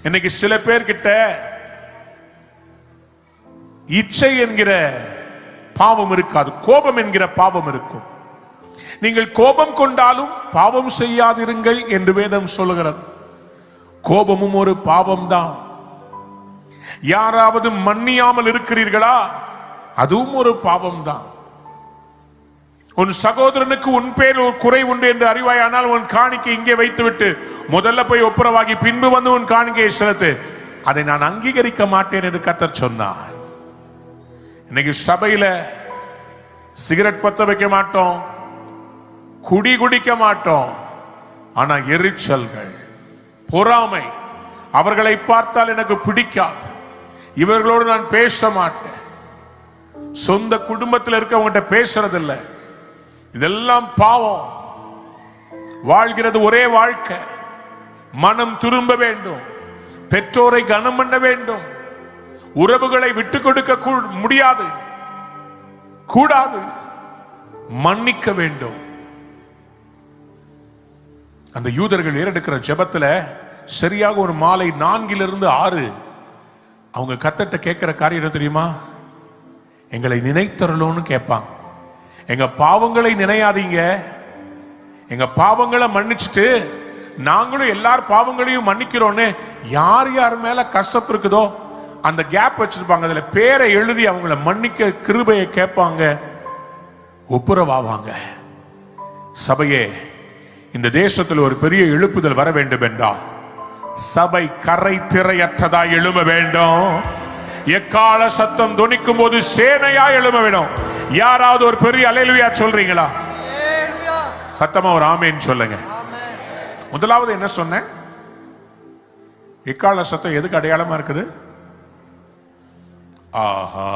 இன்னைக்கு சில பேர் கிட்ட இச்சை என்கிற பாவம் இருக்காது, கோபம் என்கிற பாவம் இருக்கும். நீங்கள் கோபம் கொண்டாலும் பாவம் செய்யாதிருங்கள் என்று வேதம் சொல்லுகிறது. கோபமும் ஒரு பாவம் தான். யாராவது மன்னியாமல் இருக்கிறீர்களா? அதுவும் ஒரு பாவம் தான். உன் சகோதரனுக்கு உன் பேர் ஒரு குறை உண்டு என்று அறிவாயானால் உன் காணிக்கை இங்கே வைத்துவிட்டு முதல்ல போய் ஒப்புரவாகி பின்பு வந்து உன் காணிக்கையை செலுத்து. அதை நான் அங்கீகரிக்க மாட்டேன் என்று கர்த்தர் சொன்னார். இன்னைக்கு சபையில சிகரெட் பத்த வைக்க மாட்டோம், குடி குடிக்க மாட்டோம். ஆனா எரிச்சல்கள், பொறாமை, அவர்களை பார்த்தால் எனக்கு பிடிக்காது, இவர்களோடு நான் பேச மாட்டேன், சொந்த குடும்பத்தில் இருக்கவங்கிட்ட பேசுறதில்லை. இதெல்லாம் பாவம். வாழ்கிறது ஒரே வாழ்க்கை. மனம் திரும்ப வேண்டும், பெற்றோரை கனம் பண்ண வேண்டும், உறவுகளை விட்டு கொடுக்க முடியாது, கூடாது, மன்னிக்க வேண்டும். அந்த யூதர்கள் ஏறெடுக்கிற ஜெபத்துல சரியாக ஒரு மாலை 4 to 6 அவங்க கர்த்தர்ட்ட கேட்கிற காரியம் தெரியுமா? எங்களை நினைத்தருளோன்னு கேட்பாங்க. எங்க பாவங்களை நினையாதீங்க, எங்க பாவங்களை மன்னிச்சுட்டு நாங்களும் எல்லார் பாவங்களையும் மன்னிக்கிறோன்னு யார் யார் மேல கசப்பு இருக்குதோ அந்த கேப் வச்சிருப்பாங்க. அதுல பேரை எழுதி அவங்கள மன்னிக்க கிருபையை கேட்பாங்க, ஒப்புரவாவாங்க. சபையே, இந்த தேசத்தில் ஒரு பெரிய எழுப்புதல் வர வேண்டும் என்றால் சபை கரை திரையற்றதா எழும்ப வேண்டும். எக்கால சத்தம் தொனிக்கும் போது சேனையா எழும்ப வேண்டும். யாராவது ஒரு பெரிய அல்லேலூயா சொல்றீங்களா? சத்தமா ஒரு ஆமென் சொல்லுங்க. முதலாவது என்ன சொன்னேன்? எக்கால சத்தம் எதுக்கு அடையாளமா இருக்குது? ஆஹா,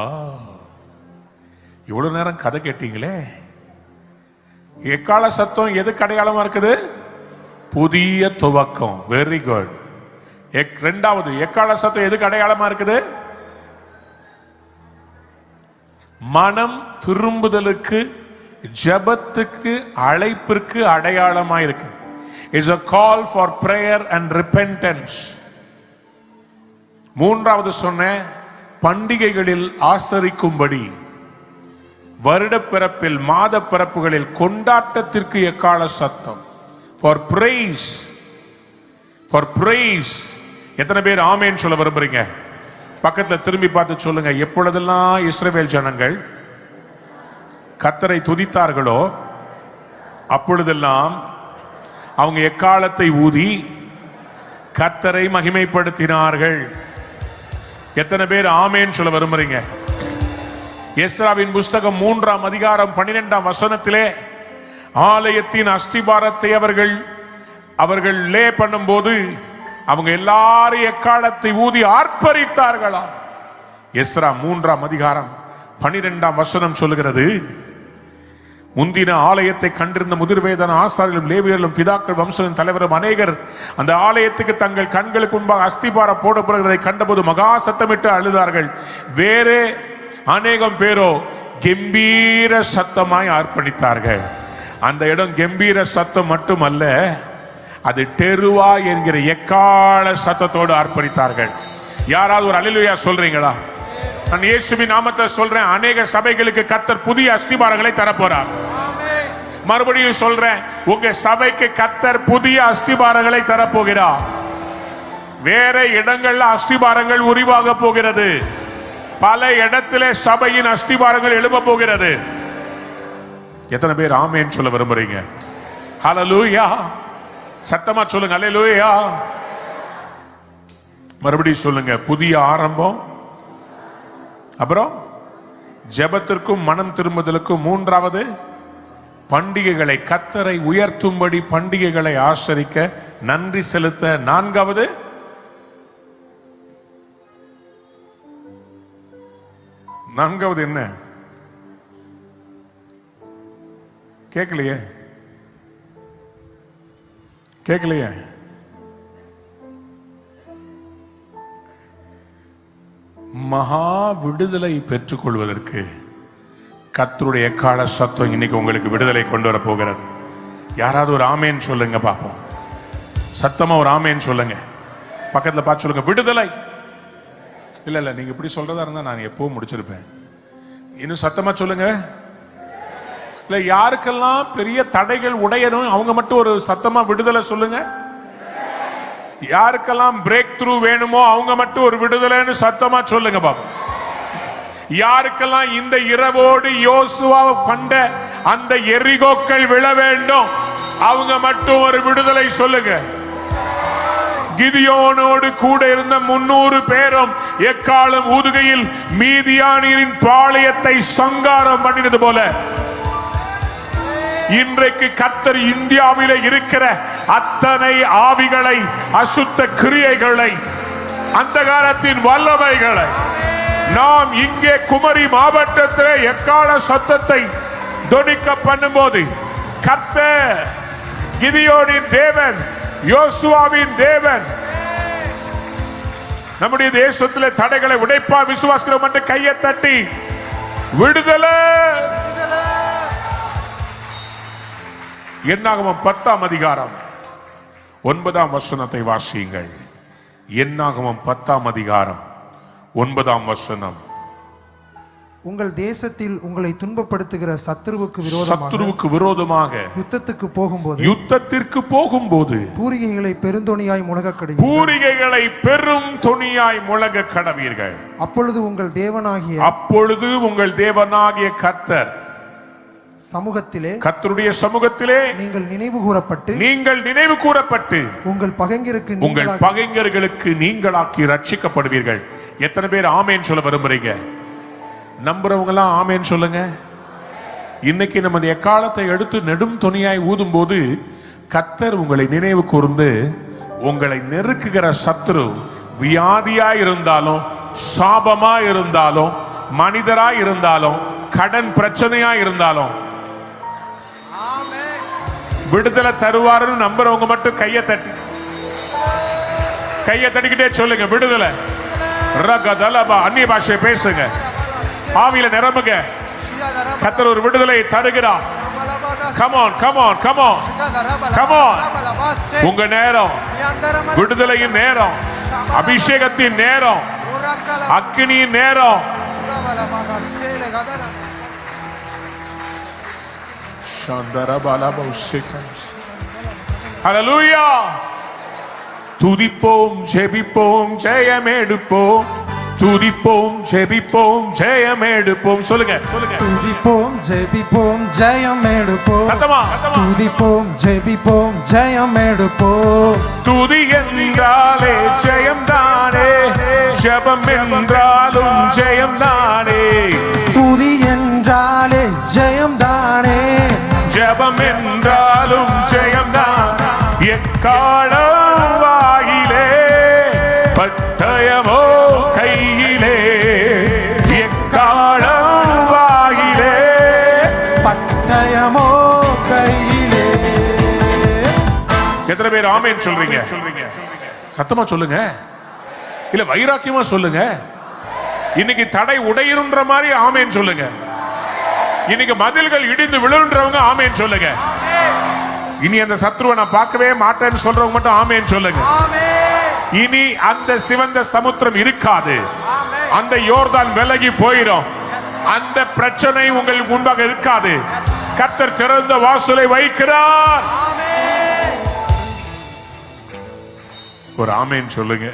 இவ்வளவு நேரம் கதை கேட்டீங்களே. எக்கால சத்தம் எதுக்கு அடையாளமா இருக்குது? புதிய துவக்கம். Very good. இரண்டாவது, எக்கால சத்தம் எதுக்கு அடையாளமா இருக்குது? மனம் திரும்புதலுக்கு, ஜெபத்துக்கு, அழைப்பிற்கு அடையாளமா இருக்கு. It's a call for prayer and repentance. மூன்றாவது சொன்ன, பண்டிகைகளில் ஆசரிக்கும்படி, வருட பிறப்பில், மாத பிறப்புகளில் கொண்டாட்டத்திற்கு எக்கால சத்தம். For praise, for praise. எத்தனை பேர் ஆமென் சொல்ல விரும்புறீங்க? பக்கத்துல திரும்பி பார்த்து சொல்லுங்க. எப்பொழுதெல்லாம் இஸ்ரவேல் ஜனங்கள் கர்த்தரை துதித்தார்களோ அப்பொழுதெல்லாம் அவங்க எக்காலத்தை ஊதி கர்த்தரை மகிமைப்படுத்தினார்கள். எத்தனை பேர் ஆமேன் சொல்ல விரும்புறீங்க? எஸ்ராவின் புஸ்தகம் 3ஆம் அதிகாரம் 12ஆம் வசனத்திலே ஆலயத்தின் அஸ்திபாரத்தை அவர்கள் லே பண்ணும்போது அவங்க எல்லாரும் எக்காலத்தை ஊதி ஆர்ப்பரித்தார்களாம். எஸ்ரா 3ஆம் அதிகாரம் 12ஆம் வசனம் சொல்லுகிறது, முந்தின ஆலயத்தை கண்டிருந்த முதிர்வேதன ஆசாரியர்களும் லேவியர்களும் பிதாக்கள் வம்சத்தின் தலைவரும் அநேகர் அந்த ஆலயத்துக்கு தங்கள் கண்களுக்கு முன்பாக அஸ்திபாரம் போடப்படுகிறதை கண்டபோது மகா சத்தமிட்டு அழுதார்கள். வேறு அநேகம் பேரோ கம்பீர சத்தமாய் ஆர்ப்பணித்தார்கள். அந்த இடம் கம்பீர சத்தம் மட்டுமல்ல, அது டெருவா என்கிற எக்கால சத்தத்தோடு ஆர்ப்பணித்தார்கள். யாராவது ஒரு அல்லேலூயா சொல்றீங்களா? நான் இயேசுவின் நாமத்தை சொல்றேன். அநேக சபைகளுக்கு கர்த்தர் புதிய அஸ்திபாரங்களை தரப்போறார். மறுபடியும் சொல்றேன், உங்க சபைக்கு கர்த்தர் புதிய அஸ்திபாரங்களை தரப்போகிறார். வேற இடங்கள்ல அஸ்திபாரங்கள் உருவாக போகிறது. பல இடத்திலே சபையின் அஸ்திபாரங்கள் எழும்ப போகிறது. எத்தனை பேர் ஆமேன் சொல்ல விரும்புறீங்க? ஹல்லேலூயா. சத்தமா சொல்லுங்க ஹல்லேலூயா. மறுபடியும் சொல்லுங்க, புதிய ஆரம்பம். அப்புறம் ஜெபத்திற்கும் மனம் திரும்புதலுக்கும் 3வது பண்டிகைகளை, கர்த்தரை உயர்த்தும்படி பண்டிகைகளை ஆசரிக்க, நன்றி செலுத்த 4வது என்ன? கேட்கலையே. மகா விடுதலை பெற்றுக் கொள்வதற்கு கர்த்தருடைய எக்கால சத்தம் இன்னைக்கு உங்களுக்கு விடுதலை கொண்டு வர போகிறது. யாராவது ஒரு ஆமேன் சொல்லுங்க பாப்போம். சத்தமா ஒரு ஆமேன் சொல்லுங்க. பக்கத்துல பார்த்து சொல்லுங்க, விடுதலை. இல்ல நீங்க இப்படி சொல்றதா இருந்தா நான் எப்பவும் முடிச்சிருப்பேன். இன்னும் சத்தமா சொல்லுங்க. இல்ல யாருக்கெல்லாம் பெரிய தடைகள் உடையணும் அவங்க மட்டும் ஒரு சத்தமா விடுதலை சொல்லுங்க. யாருக்கெல்லாம் பிரேக் த்ரூ வேணுமோ அவங்க மட்டும் ஒரு விடுதலைன்னு சத்தமா சொல்லுங்க பாப்பா. யாருக்கெல்லாம் இந்த இரவோடு யோசுவா கண்ட அந்த எரிகோக்கள் விழ வேண்டும் அவங்க மட்டும் ஒரு விடுதலை சொல்லுங்க. கிதியோனோடு கூட இருந்த 300 பேரும் எக்காலம் ஊதுகையில் மீதியானியரின் பாளையத்தை சங்காரம் பண்ணினது போல இன்றைக்கு கர்த்தர் இந்தியாவிலே இருக்கிற அத்தனை ஆவிகளை, அசுத்த கிரியைகளை, அந்த காலத்தின் வல்லமைகளை நாம் இங்கே குமரி மாவட்டத்திலே எக்கால சத்தத்தை தொனிக்க பண்ணும்போது கர்த்தர் கிதியோனின் தேவன், யோசுவாவின் தேவன் நம்முடைய தேசத்திலே தடைகளை உடைப்பா. விசுவாசிக்கிறோம் என்று கையை தட்டி விடுதலை. என்னாகமம் 10ஆம் அதிகாரம் 9ஆம் வசனத்தை வாசியுங்கள். என்னாகமம் 10ஆம் அதிகாரம் 9ஆம் வசனம். உங்கள் தேசத்தில் உங்களை துன்பப்படுத்துகிற சத்துருவுக்கு விரோதமாக யுத்தத்திற்கு போகும்போது பூரிகைகளை பெருந்தொனியாய் முழங்க கடவீர்கள். அப்பொழுது உங்கள் தேவனாகிய கர்த்தர் சமூகத்திலே, கர்த்தருடைய சமூகத்திலே நீங்கள் நினைவு கூறப்பட்டு உங்கள் பகைஞர்களுக்கு நீங்களாக்கி ரட்சிக்கப்படுவீர்கள். எத்தனை பேர் ஆமேன் சொல்ல விரும்புறீங்க? நம்புறவங்க எல்லாம் ஆமேன் சொல்லுங்க. இன்னைக்கு நம்ம எக்காலத்தை எடுத்து நெடும் துணியாய் ஊதும் போது கர்த்தர் உங்களை நினைவு கூர்ந்து உங்களை நெருக்குகிற சத்துரு வியாதியா இருந்தாலும், சாபமா இருந்தாலும், மனிதரா இருந்தாலும், கடன் பிரச்சனையா இருந்தாலும் விடுதலை தருவாருன்னு நம்புறவங்க மட்டும் கையை தட்டிக்கிட்டே சொல்லுங்க, விடுதலை. அந்நிய பாஷையை பேசுங்க, ஆவியில நிரம்புங்க. கர்த்தர் ஒரு விடுதலை தருகிறார். Come on, come on, come on, come on. உங்க நேரம், விடுதலையின் நேரம், அபிஷேகத்தின் நேரம், அக்கினியின் நேரம். ஹல்லேலூயா. துதிப்போம், ஜெபிப்போம், ஜெயம் எடுப்போம். துதிப்போம் ஜெபிப்போம் ஜெயம் எடுப்போம். சொல்லுங்க சொல்லுங்க. துதிப்போம் ஜெபிப்போம் ஜெயம் எடுப்போம். சத்தமா. துதிப்போம் ஜெபிப்போம் ஜெயம் எடுப்போம். துதி என்றாலே ஜெயம் தானே, ஜெபம் என்றாலும் ஜெயம் தானே. துதி என்றாலே ஜெயம் தானே, ஜெபம் என்றாலும் ஜெயம் தான். எக்காலம் வாயிலே பட்டயமோ கையிலே, எக்காலம் வாயிலே பட்டயமோ கையிலே. எத்தனை பேர் ஆமென் சொல்றீங்க? சத்தமா சொல்லுங்க, இல்ல வைராக்கியமா சொல்லுங்க. இன்னைக்கு தடை உடையுன்ற மாதிரி ஆமென் சொல்லுங்க. இன்னைக்கு மதில்கள் இடிந்து விழுன்றவங்க ஆமென் சொல்லுங்க. இனி அந்த சத்ருவை நான் பார்க்கவே மாட்டேன்னு சொல்றவங்க மட்டும் ஆமென் சொல்லுங்க. இனி அந்த சிவந்த சமுத்திரம் இருக்காது, அந்த யோர்தான் விலகி போயிடும், அந்த பிரச்சனை உங்களுக்கு முன்பாக இருக்காது. கர்த்தர் திறந்த வாசலை வைக்கிறார். ஒரு ஆமென் சொல்லுங்க.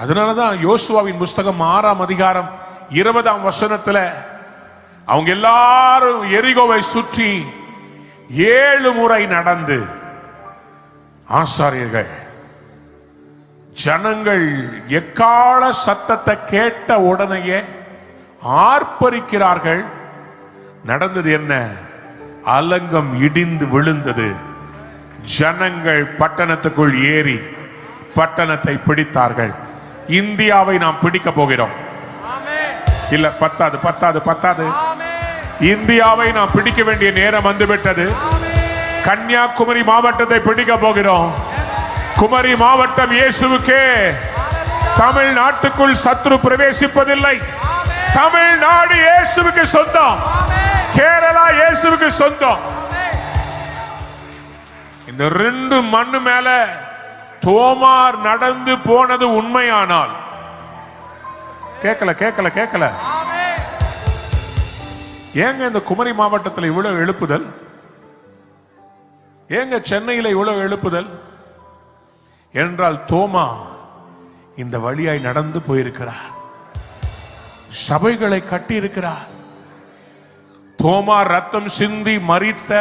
அதனாலதான் யோசுவாவின் புஸ்தகம் 6ஆம் அதிகாரம் 20ஆம் வசனத்துல அவங்க எல்லாரும் எரிகோவை சுற்றி 7 முறை நடந்து, ஆசாரியர்கள் ஜனங்கள் எக்கால சத்தத்தை கேட்ட உடனேயே ஆர்ப்பரிக்கிறார்கள். நடந்தது என்ன? அலங்கம் இடிந்து விழுந்தது. ஜனங்கள் பட்டணத்துக்குள் ஏறி பட்டணத்தை பிடித்தார்கள். இந்தியாவை நாம் பிடிக்க போகிறோம். இல்ல பத்தாது பத்தாது பத்தாது. இந்தியாவை நாம் பிடிக்க வேண்டிய நேரம் வந்துவிட்டது. கன்னியாகுமரி மாவட்டத்தை பிடிக்க போகிறோம். குமரி மாவட்டம் இயேசுவுக்கே. தமிழ்நாட்டுக்குள் சத்ரு பிரவேசிப்பதில்லை. தமிழ்நாடு இயேசுவுக்கு சொந்தம். கேரளா இயேசுவுக்கு சொந்தம். இந்த 2 மண்ணு மேல தோமார் நடந்து போனது உண்மையானால், கேட்கல கேட்கல கேட்கல, ஏங்க இந்த குமரி மாவட்டத்தில் இவ்வளவு எழுப்புதல்? ஏங்க சென்னையில் இவ்வளவு எழுப்புதல் என்றால், தோமா இந்த வழியாய் நடந்து போயிருக்கிறார், சபைகளை கட்டி இருக்கிறார். தோமா ரத்தம் சிந்தி மரித்த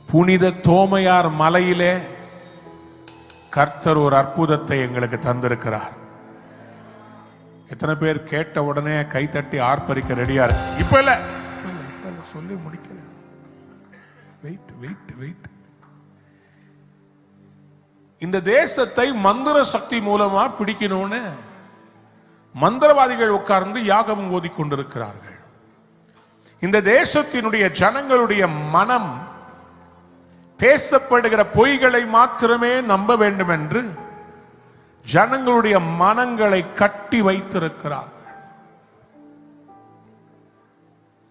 புனித தோமையார் மலையிலே கர்த்தர் ஒரு அற்புதத்தை எங்களுக்கு தந்திருக்கிறார். எத்தனை பேர் கேட்ட உடனே கைத்தட்டி ஆர்ப்பரிக்க ரெடியா இருக்கு? இப்ப இல்ல, சொல்லி முடிக்கிறேன். Wait wait wait. இந்த தேசத்தை மந்திர சக்தி மூலமா பிடிக்கணும்னு மந்திரவாதிகள் உட்கார்ந்து யாகம் ஓதி கொண்டிருக்கிறார்கள். இந்த தேசத்தினுடைய ஜனங்களுடைய மனம் பேசப்படுகிற பொய்களை மாத்திரமே நம்ப வேண்டும் என்று ஜனங்களுடைய மனங்களை கட்டி வைத்திருக்கிறார்கள்.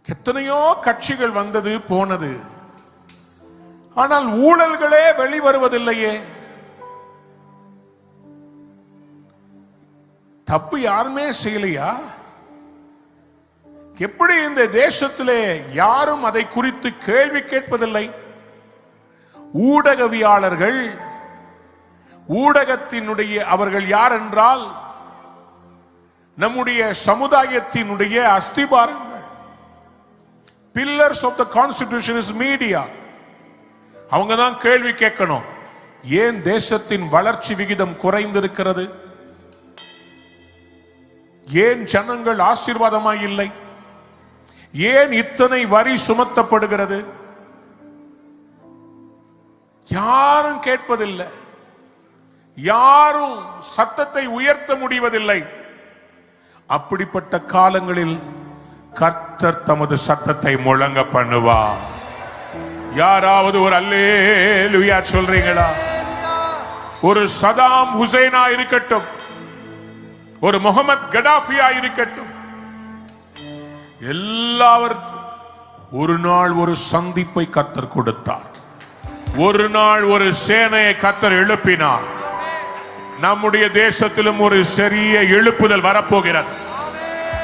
எத்தனையோ கட்சிகள் வந்தது போனது, ஆனால் ஊழல்களே வெளிவருவதில்லையே. தப்பு யாருமே செய்யலையா? எப்படி இந்த தேசத்திலே யாரும் அதை குறித்து கேள்வி கேட்பதில்லை? ஊடகவியாளர்கள், ஊடகத்தினுடைய அவர்கள் யார் என்றால் நம்முடைய சமுதாயத்தினுடைய அஸ்திபாரங்கள். Pillars of the constitution is media. அவங்க தான் கேள்வி கேட்கணும். ஏன் தேசத்தின் வளர்ச்சி விகிதம் குறைந்திருக்கிறது? ஏன் ஜனங்கள் ஆசீர்வாதமாய் இல்லை? ஏன் இத்தனை வரி சுமத்தப்படுகிறது? யாரும் கேட்பதில்லை. யாரும் சத்தத்தை உயர்த்த முடிவதில்லை. அப்படிப்பட்ட காலங்களில் கர்த்தர் தமது சத்தத்தை முழங்க பண்ணுவார். யாராவது ஒரு அல்லேலூயா சொல்றீங்களா? ஒரு சதாம் ஹுசைனா இருக்கட்டும், ஒரு முகமது கடாஃபியா இருக்கட்டும், எல்லாருக்கும் ஒரு நாள் ஒரு சந்திப்பை கர்த்தர் கொடுத்தார். ஒரு நாள் ஒரு சேனையை கர்த்தர் எழுப்பினார். நம்முடைய தேசத்திலும் ஒரு சிறிய எழுப்புதல் வரப்போகிறது.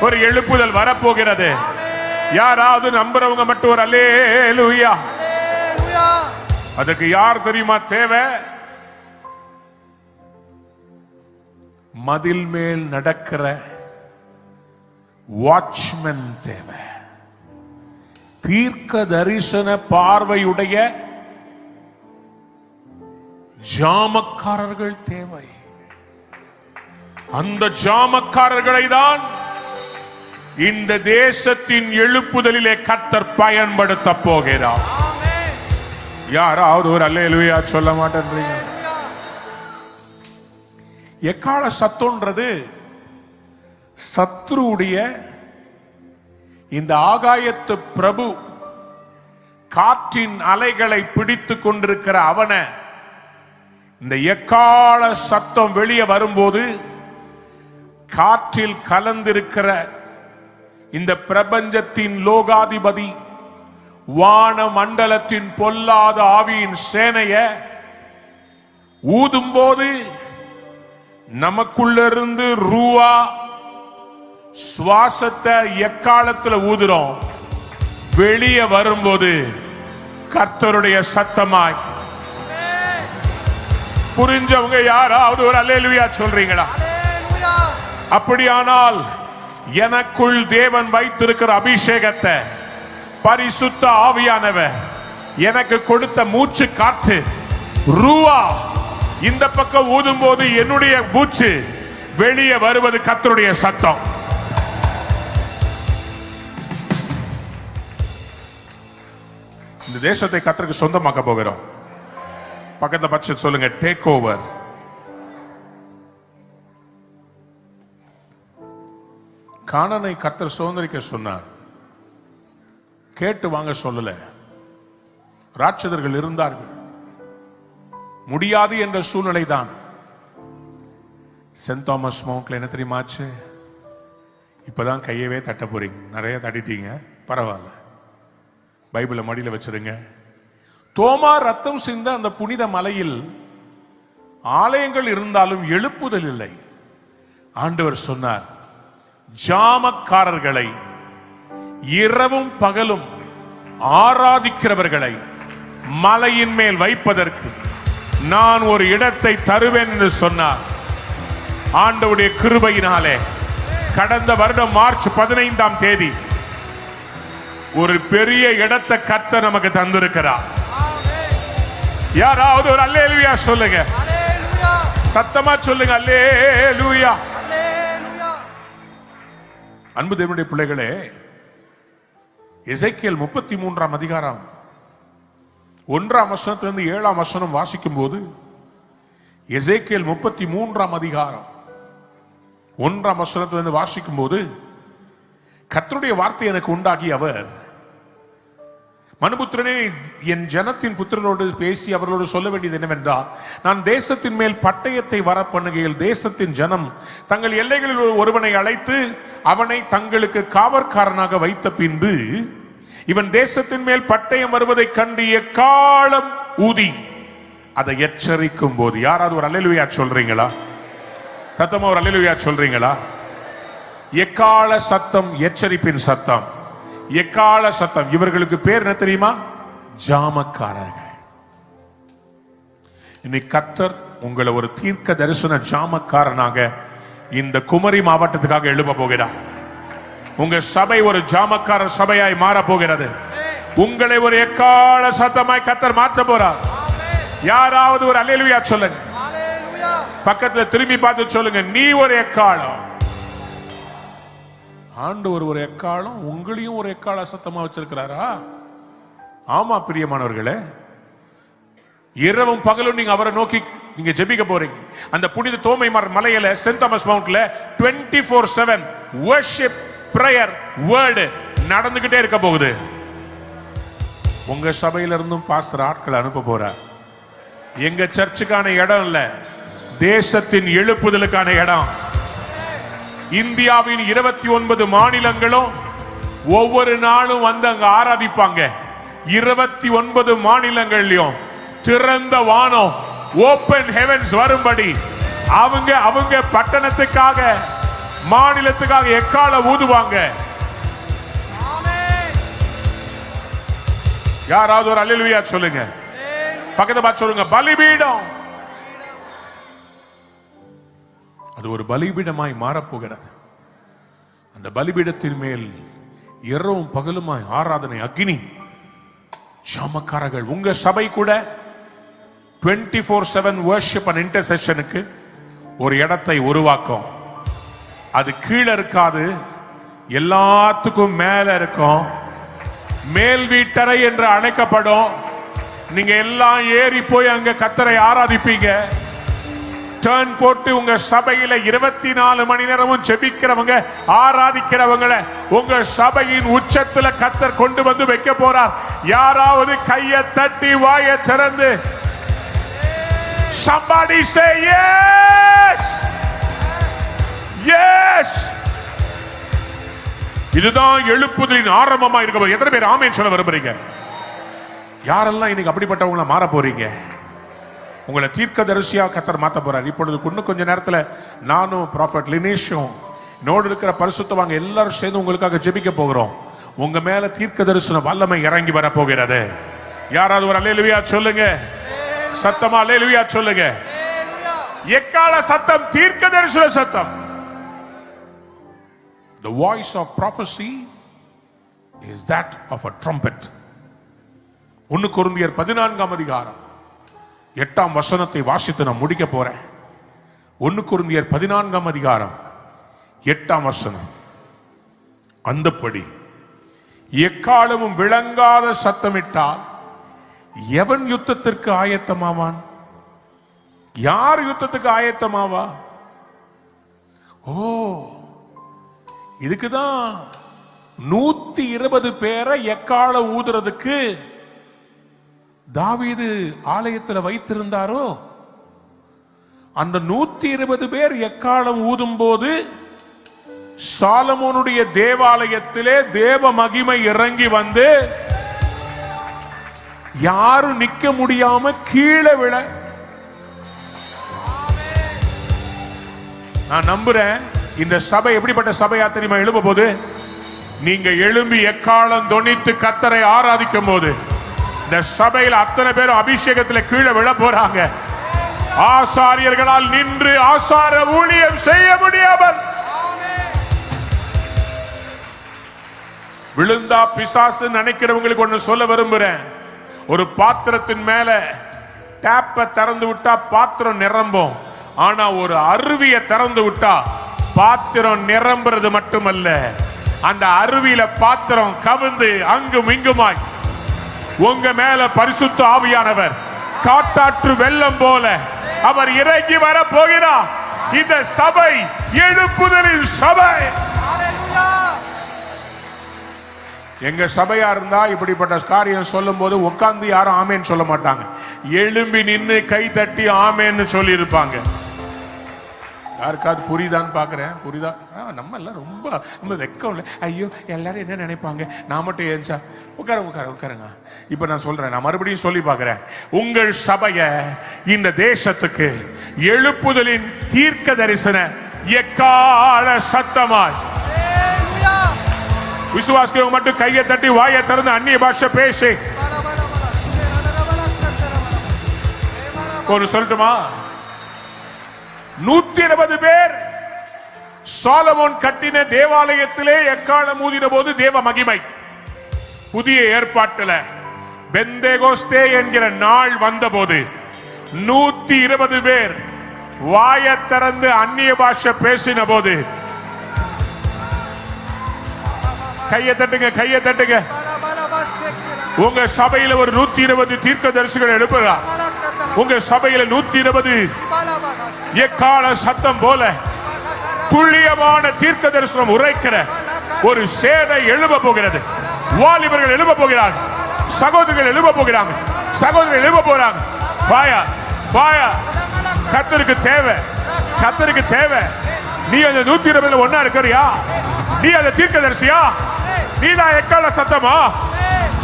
ஒரு எழுப்புதல் வரப்போகிறது. யாராவது நம்புறவங்க மட்டும் ஒரு அல்லேலூயா. அதுக்கு யார் தெரியுமா தேவை? மதில் மேல் நடக்கிற வாட்ச்மேன் தேவை. தீர்க்க தரிசன பார்வையுடைய ஜாமக்காரர்கள் தேவை. அந்த ஜாமக்காரர்களை தான் இந்த தேசத்தின் எழுப்புதலிலே கர்த்தர் பயன்படுத்த போகிறார். யாராவது ஒரு அல்லேலூயா சொல்ல மாட்டேன்றீங்க? எக்கால சத்தம்ன்றது சத்ருடைய இந்த ஆகாயத்து பிரபு காற்றின் அலைகளை பிடித்து கொண்டிருக்கிற அவனை இந்த எக்கால சத்தம் வெளியே வரும்போது காற்றில் கலந்திருக்கிற இந்த பிரபஞ்சத்தின் லோகாதிபதி வான மண்டலத்தின் பொல்லாத ஆவியின் சேனைய ஊதும் போது நமக்குள்ளிருந்து ரூவா சுவாசத்தை எக்காலத்துல ஊதுறோம். வெளியே வரும்போது கர்த்தருடைய சத்தமாய். புரிஞ்சவங்க யாராவது ஒரு அல்லேலூயா சொல்றீங்களா? அப்படியானால் எனக்குள் தேவன் வைத்திருக்கிற அபிஷேகத்தை பரிசுத்த ஆவியானவர் எனக்கு கொடுத்த மூச்சு காற்று ரூவா இந்த பக்கம் ஊதும் போது என்னுடைய மூச்சு வெளியே வருவது கர்த்தருடைய சத்தம். இந்த தேசத்தை கர்த்தருக்கு சொந்தமாக்க போகிறோம். பக்கத்துல பட்ச சொல்லுங்க, டேக் ஓவர். கானானை கர்த்தர் சுதந்தரிக்க சொன்னார். கேட்டு வாங்க சொல்லல. ராட்சதர்கள் இருந்தார்கள். முடியாது என்ற சூழ்நிலை தான். சென்ட் தாமஸ் மவுண்ட்ல என்ன தெரியுமாச்சு? இப்பதான் கையவே தட்ட போறீங்க. நிறைய தட்டிட்டீங்க, பரவாயில்ல. பைபிளை மடியில வச்சிருங்க. தோமா ரத்தம் சிந்த அந்த புனித மலையில் ஆலயங்கள் இருந்தாலும் எழுப்புதல் இல்லை. ஆண்டவர் சொன்னார், ஜாமக்காரர்களை இரவும் பகலும் ஆராதிக்கிறவர்களை மலையின் மேல் வைப்பதற்கு நான் ஒரு இடத்தை தருவேன் என்று சொன்னார். ஆண்டவருடைய கிருபையினாலே கடந்த வருடம் மார்ச் 15ஆம் தேதி ஒரு பெரிய இடத்தை கர்த்தர் நமக்கு தந்திருக்கிறார். யாராவது ஒரு அல்லேலூயா சொல்லுங்க, சத்தமா சொல்லுங்க, அல்லேலூயா. அன்பு தேவனுடைய பிள்ளைகளே, எசேக்கியேல் 33ஆம் அதிகாரம் 1ஆம் வசனத்திலிருந்து 7ஆம் வசனம் வாசிக்கும் போது, எசேக்கியேல் 33ஆம் அதிகாரம் 1ஆம் வசனத்திலிருந்து வாசிக்கும் போது, கர்த்தருடைய வார்த்தை எனக்கு உண்டாகி அவர், மனுபுத்திரனே, என் ஜனத்தின் புத்திரனோடு பேசி அவர்களோடு சொல்ல வேண்டியது என்னவென்றால், நான் தேசத்தின் மேல் பட்டயத்தை வர பண்ணுகையில் தேசத்தின் ஜனம் தங்கள் எல்லைகளில் ஒருவனை அழைத்து அவனை தங்களுக்கு காவற்காரனாக வைத்த பின்பு இவன் தேசத்தின் மேல் பட்டயம் வருவதை கண்டு எக்காலம் ஊதி அதை எச்சரிக்கும் போது. யாராவது ஒரு அல்லேலூயா சொல்றீங்களா? சத்தமா ஒரு அல்லேலூயா சொல்றீங்களா? எக்கால சத்தம், எச்சரிப்பின் சத்தம், எக்கால சத்தம். இவர்களுக்கு பேர் என்ன தெரியுமா? ஜாமக்காரர்கள். இன்னைக்கு கர்த்தர் உங்களை ஒரு தீர்க்க தரிசன ஜாமக்காரனாக இந்த குமரி மாவட்டத்துக்காக எழுப்ப போகிறார். உங்க சபை ஒரு ஜாமக்காரர் சபையாய் மாற போகிறது. உங்களை ஒரு எக்கால சத்தமாய் கர்த்தர் மாற்ற போறார். யாராவது ஒரு அல்லேலூயா சொல்லுங்க. பக்கத்துல திரும்பி பார்த்து சொல்லுங்க, நீ ஒரு எக்காலம். ஆண்டவர் ஒரு எக்காலம் உங்களையும் ஒரு எக்கால சத்தமா வச்சிருக்கிறாரா? ஆமா பிரியமானவர்களே, இரவும் பகலும் நீங்க அவரை நோக்கி நீங்க ஜெபிக்க போறீங்க. அந்த புனித தோமை மலையில சென்ட் தாமஸ் மவுண்ட்ல 24/7 வர்ஷிப், பிரேயர், வேர்டு நடந்துகிட்டே இருக்க போகுது. உங்க சபையில இருந்தும் பாஸ்டர் ஆட்கள் அனுப்ப போறார். எங்க சர்ச்சுக்கான இடம் இல்ல, தேசத்தின் எழுப்புதலுக்கான இடம். இந்தியாவின் 29 மாநிலங்களும் ஒவ்வொரு நாளும் வந்து அங்க ஆராதிப்பாங்க. 29 மாநிலங்கள்லயும் திறந்த வானம், ஓபன் ஹெவன்ஸ் வரும்படி அவங்க பட்டணத்துக்காக, மாநிலத்துக்காக எக்கால ஊதுவாங்க. யாராவது ஒரு அல்லேலூயா சொல்லுங்க. பக்கத்துல பார்த்து சொல்லுங்க, பலிபீடம். அது ஒரு பலிபீடமாய் மாறப்போகிறது. அந்த பலிபீடத்தின் மேல் இரவும் பகலுமாய் ஆராதனை அக்னி சமக்காரர்கள். உங்க சபை கூட 24/7 வர்ஷிப் அண்ட் இன்டர்செஷனுக்கு ஒரு இடத்தை உருவாக்கும். அது கீழே இருக்காது, எல்லாத்துக்கும் மேல இருக்கும். மேல் வீட்டறை என்று அழைக்கப்படும். நீங்க எல்லாம் ஏறி போய் அங்க கர்த்தரை ஆராதிப்பீங்க. டர்ன் போட்டு உங்க சபையில 24 மணி நேரமும் ஜெபிக்கிறவங்க, ஆராதிக்கிறவங்களை உங்க சபையின் உச்சத்துல கர்த்தர் கொண்டு வந்து வைக்க போறார். யாராவது கையை தட்டி வாயை திறந்து somebody say yes, yes. இதுதான் எழுப்புதலின் ஆரம்பமா இருக்க. எத்தனை பேர் ஆமென் சொல்ல விரும்புறீங்க? யாரெல்லாம் இன்னைக்கு அப்படிப்பட்டவங்கள மாற போறீங்க? உங்களை தீர்க்கதரிசியா கர்த்தர் மாத்த போறார். இப்பொழுது இன்னும் கொஞ்ச நேரத்துல நானும் ப்ராஃபட் லினேஷும் நோடு இருக்கிற பரிசுத்தவாங்க எல்லாரும் சேர்ந்து உங்களுக்காக ஜெபிக்க போகிறோம். உங்க மேல தீர்க்க தரிசன வல்லமை இறங்கி வர போகிறது. யாராவது ஒரு அல்லேலூயா சொல்லுங்க, சத்தமா அல்லேலூயா சொல்லுங்க. எக்கால சத்தம் தீர்க்க தரிசன சத்தம். The voice of prophecy is that of a trumpet. 1 கொரிந்தியர் 14ஆம் அதிகாரம் 8ஆம் வசனத்தை வாசித்து நான் முடிக்க போறேன். 1 கொரிந்தியர் 14ஆம் அதிகாரம் 8ஆம் வசனம். அந்தப்படி எக்காலமும் விளங்காத சத்தமிட்டால் எவன் யுத்தத்திற்கு ஆயத்தமாவான்? யார் யுத்தத்துக்கு ஆயத்தமாவா? ஓ, இதுக்குதான் 120 பேரை எக்காலம் ஊதுறதுக்கு தாவீது ஆலயத்துல வைத்திருந்தாரோ. அந்த 120 பேர் எக்காலம் ஊதும் போது சாலமோனுடைய தேவாலயத்திலே தேவ மகிமை இறங்கி வந்து யாரும் நிக்க முடியாம கீழே விழ. நான் நம்புறேன் இந்த சபை எப்படிப்பட்ட சபையா தெரியுமா எழும்ப போது? நீங்க எழும்பி எக்காலம் தொனித்து கர்த்தரை ஆராதிக்கும் போது இந்த சபையில் அத்தனை பேரும் அபிஷேகத்துல கீழே விழ போறாங்க. ஆசாரியர்களால் நின்று ஆசார ஊழியம் செய்ய முடியாமல் விழுந்தா பிசாசு நினைக்கிறவங்களுக்கு ஒண்ணு சொல்ல விரும்புறேன். ஒரு பாத்திரத்தின் மேல டேப்பை திறந்து விட்டா பாத்திரம் நிரம்பும். ஆனா ஒரு அருவியை திறந்து விட்டா பாத்திரம் நிரம்புறது மட்டுமல்ல, அந்த அருவியில பாத்திரம் கவிழ்ந்து அங்கும் இங்குமாய் உங்க மேல பரிசுத்த ஆவியானவர் காட்டாற்று வெள்ளம் போல அவர் இறங்கி வர போகிறார். இந்த சபை எழுப்புதலின் சபை. எங்க சபையா இருந்தா இப்படிப்பட்ட காரியம் சொல்லும் போது உட்கார்ந்து யாரும் ஆமேன்னு சொல்ல மாட்டாங்க. எழும்பி நின்று கை தட்டி ஆமேன்னு சொல்லி இருப்பாங்க. யாருக்காவது புரியுதான்னு பாக்குறேன். புரியுதா? நம்ம எல்லாம் ரொம்ப வெக்கம் இல்லை. ஐயோ எல்லாரும் என்ன நினைப்பாங்க, நான் மட்டும் ஏஞ்சா உட்காருங்க. இப்ப நான் சொல்றேன், நான் மறுபடியும் சொல்லி பாக்குறேன். உங்கள் சபைய இந்த தேசத்துக்கு எழுப்புதலின் தீர்க்க தரிசன எக்கால சத்தமாய் விசுவாசிக்கிறவங்க மட்டும் கையை தட்டி வாயை திறந்து அந்நிய பாஷை பேசி ஒரு சொல்லட்டுமா? 120 பேர் சாலமோன் கட்டின தேவாலயத்திலே எக்காலம் ஊதின போது தேவ மகிமை. புதிய ஏற்பாட்டுல பெந்தேகோஸ்தே என்கிற நாள் வந்த போது 120 பேர் வாயை திறந்து அந்நிய பாஷை பேசின போது கையை தட்டுங்க. உங்க சபையில ஒரு 120 தீர்க்கதரிசிகள் எழுப்புகிறார். உங்க சபையில 120 எக்கால சத்தம் போல துல்லியமான தீர்க்க தரிசனம் உரைக்கிற ஒரு சேனை எழும்ப போகிறது. வாலிபர்கள் எழும்ப போகிறார்கள். சகோதரர்கள் எழும்ப போகிறாங்க. பாயா கர்த்தருக்கு தேவை. நீ அந்த 120 ஒன்னா இருக்கிறியா? நீ அந்த தீர்க்கதரிசியா? நீதான் எக்கால சத்தமா?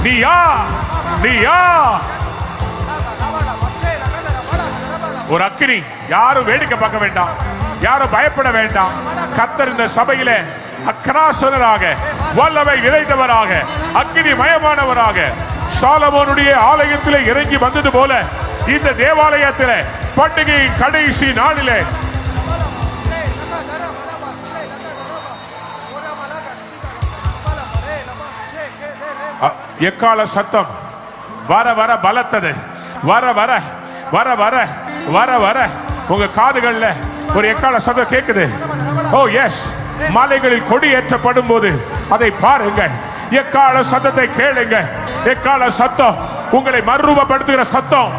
நீயா? ஒரு அக்கினி. யாரும் வேடிக்கை பார்க்க வேண்டாம், யாரும் பயப்பட வேண்டாம். கர்த்தர் இந்த சபையில அக்கராசனராக, வல்லமை இறைந்தவராக, அக்கினி மயமானவராக சாலமோனுடைய ஆலயத்திலே இறங்கி வந்தது போல இந்த தேவாலயத்திலே பண்டிகையின் கடைசி நாளிலே எக்கால சத்தம் வர வர பலத்தது. வர வர வர வர வர வர உங்க காதுகள்ல ஒரு எக்கால சத்தம் கேக்குது. ஓ எஸ், மலைகளில் கொடி ஏற்றப்படும் போது அதை பாருங்க. எக்கால சத்தத்தை கேளுங்க. எக்கால சத்தம் உங்களை மறுரூபப்படுத்துகிற சத்தம்.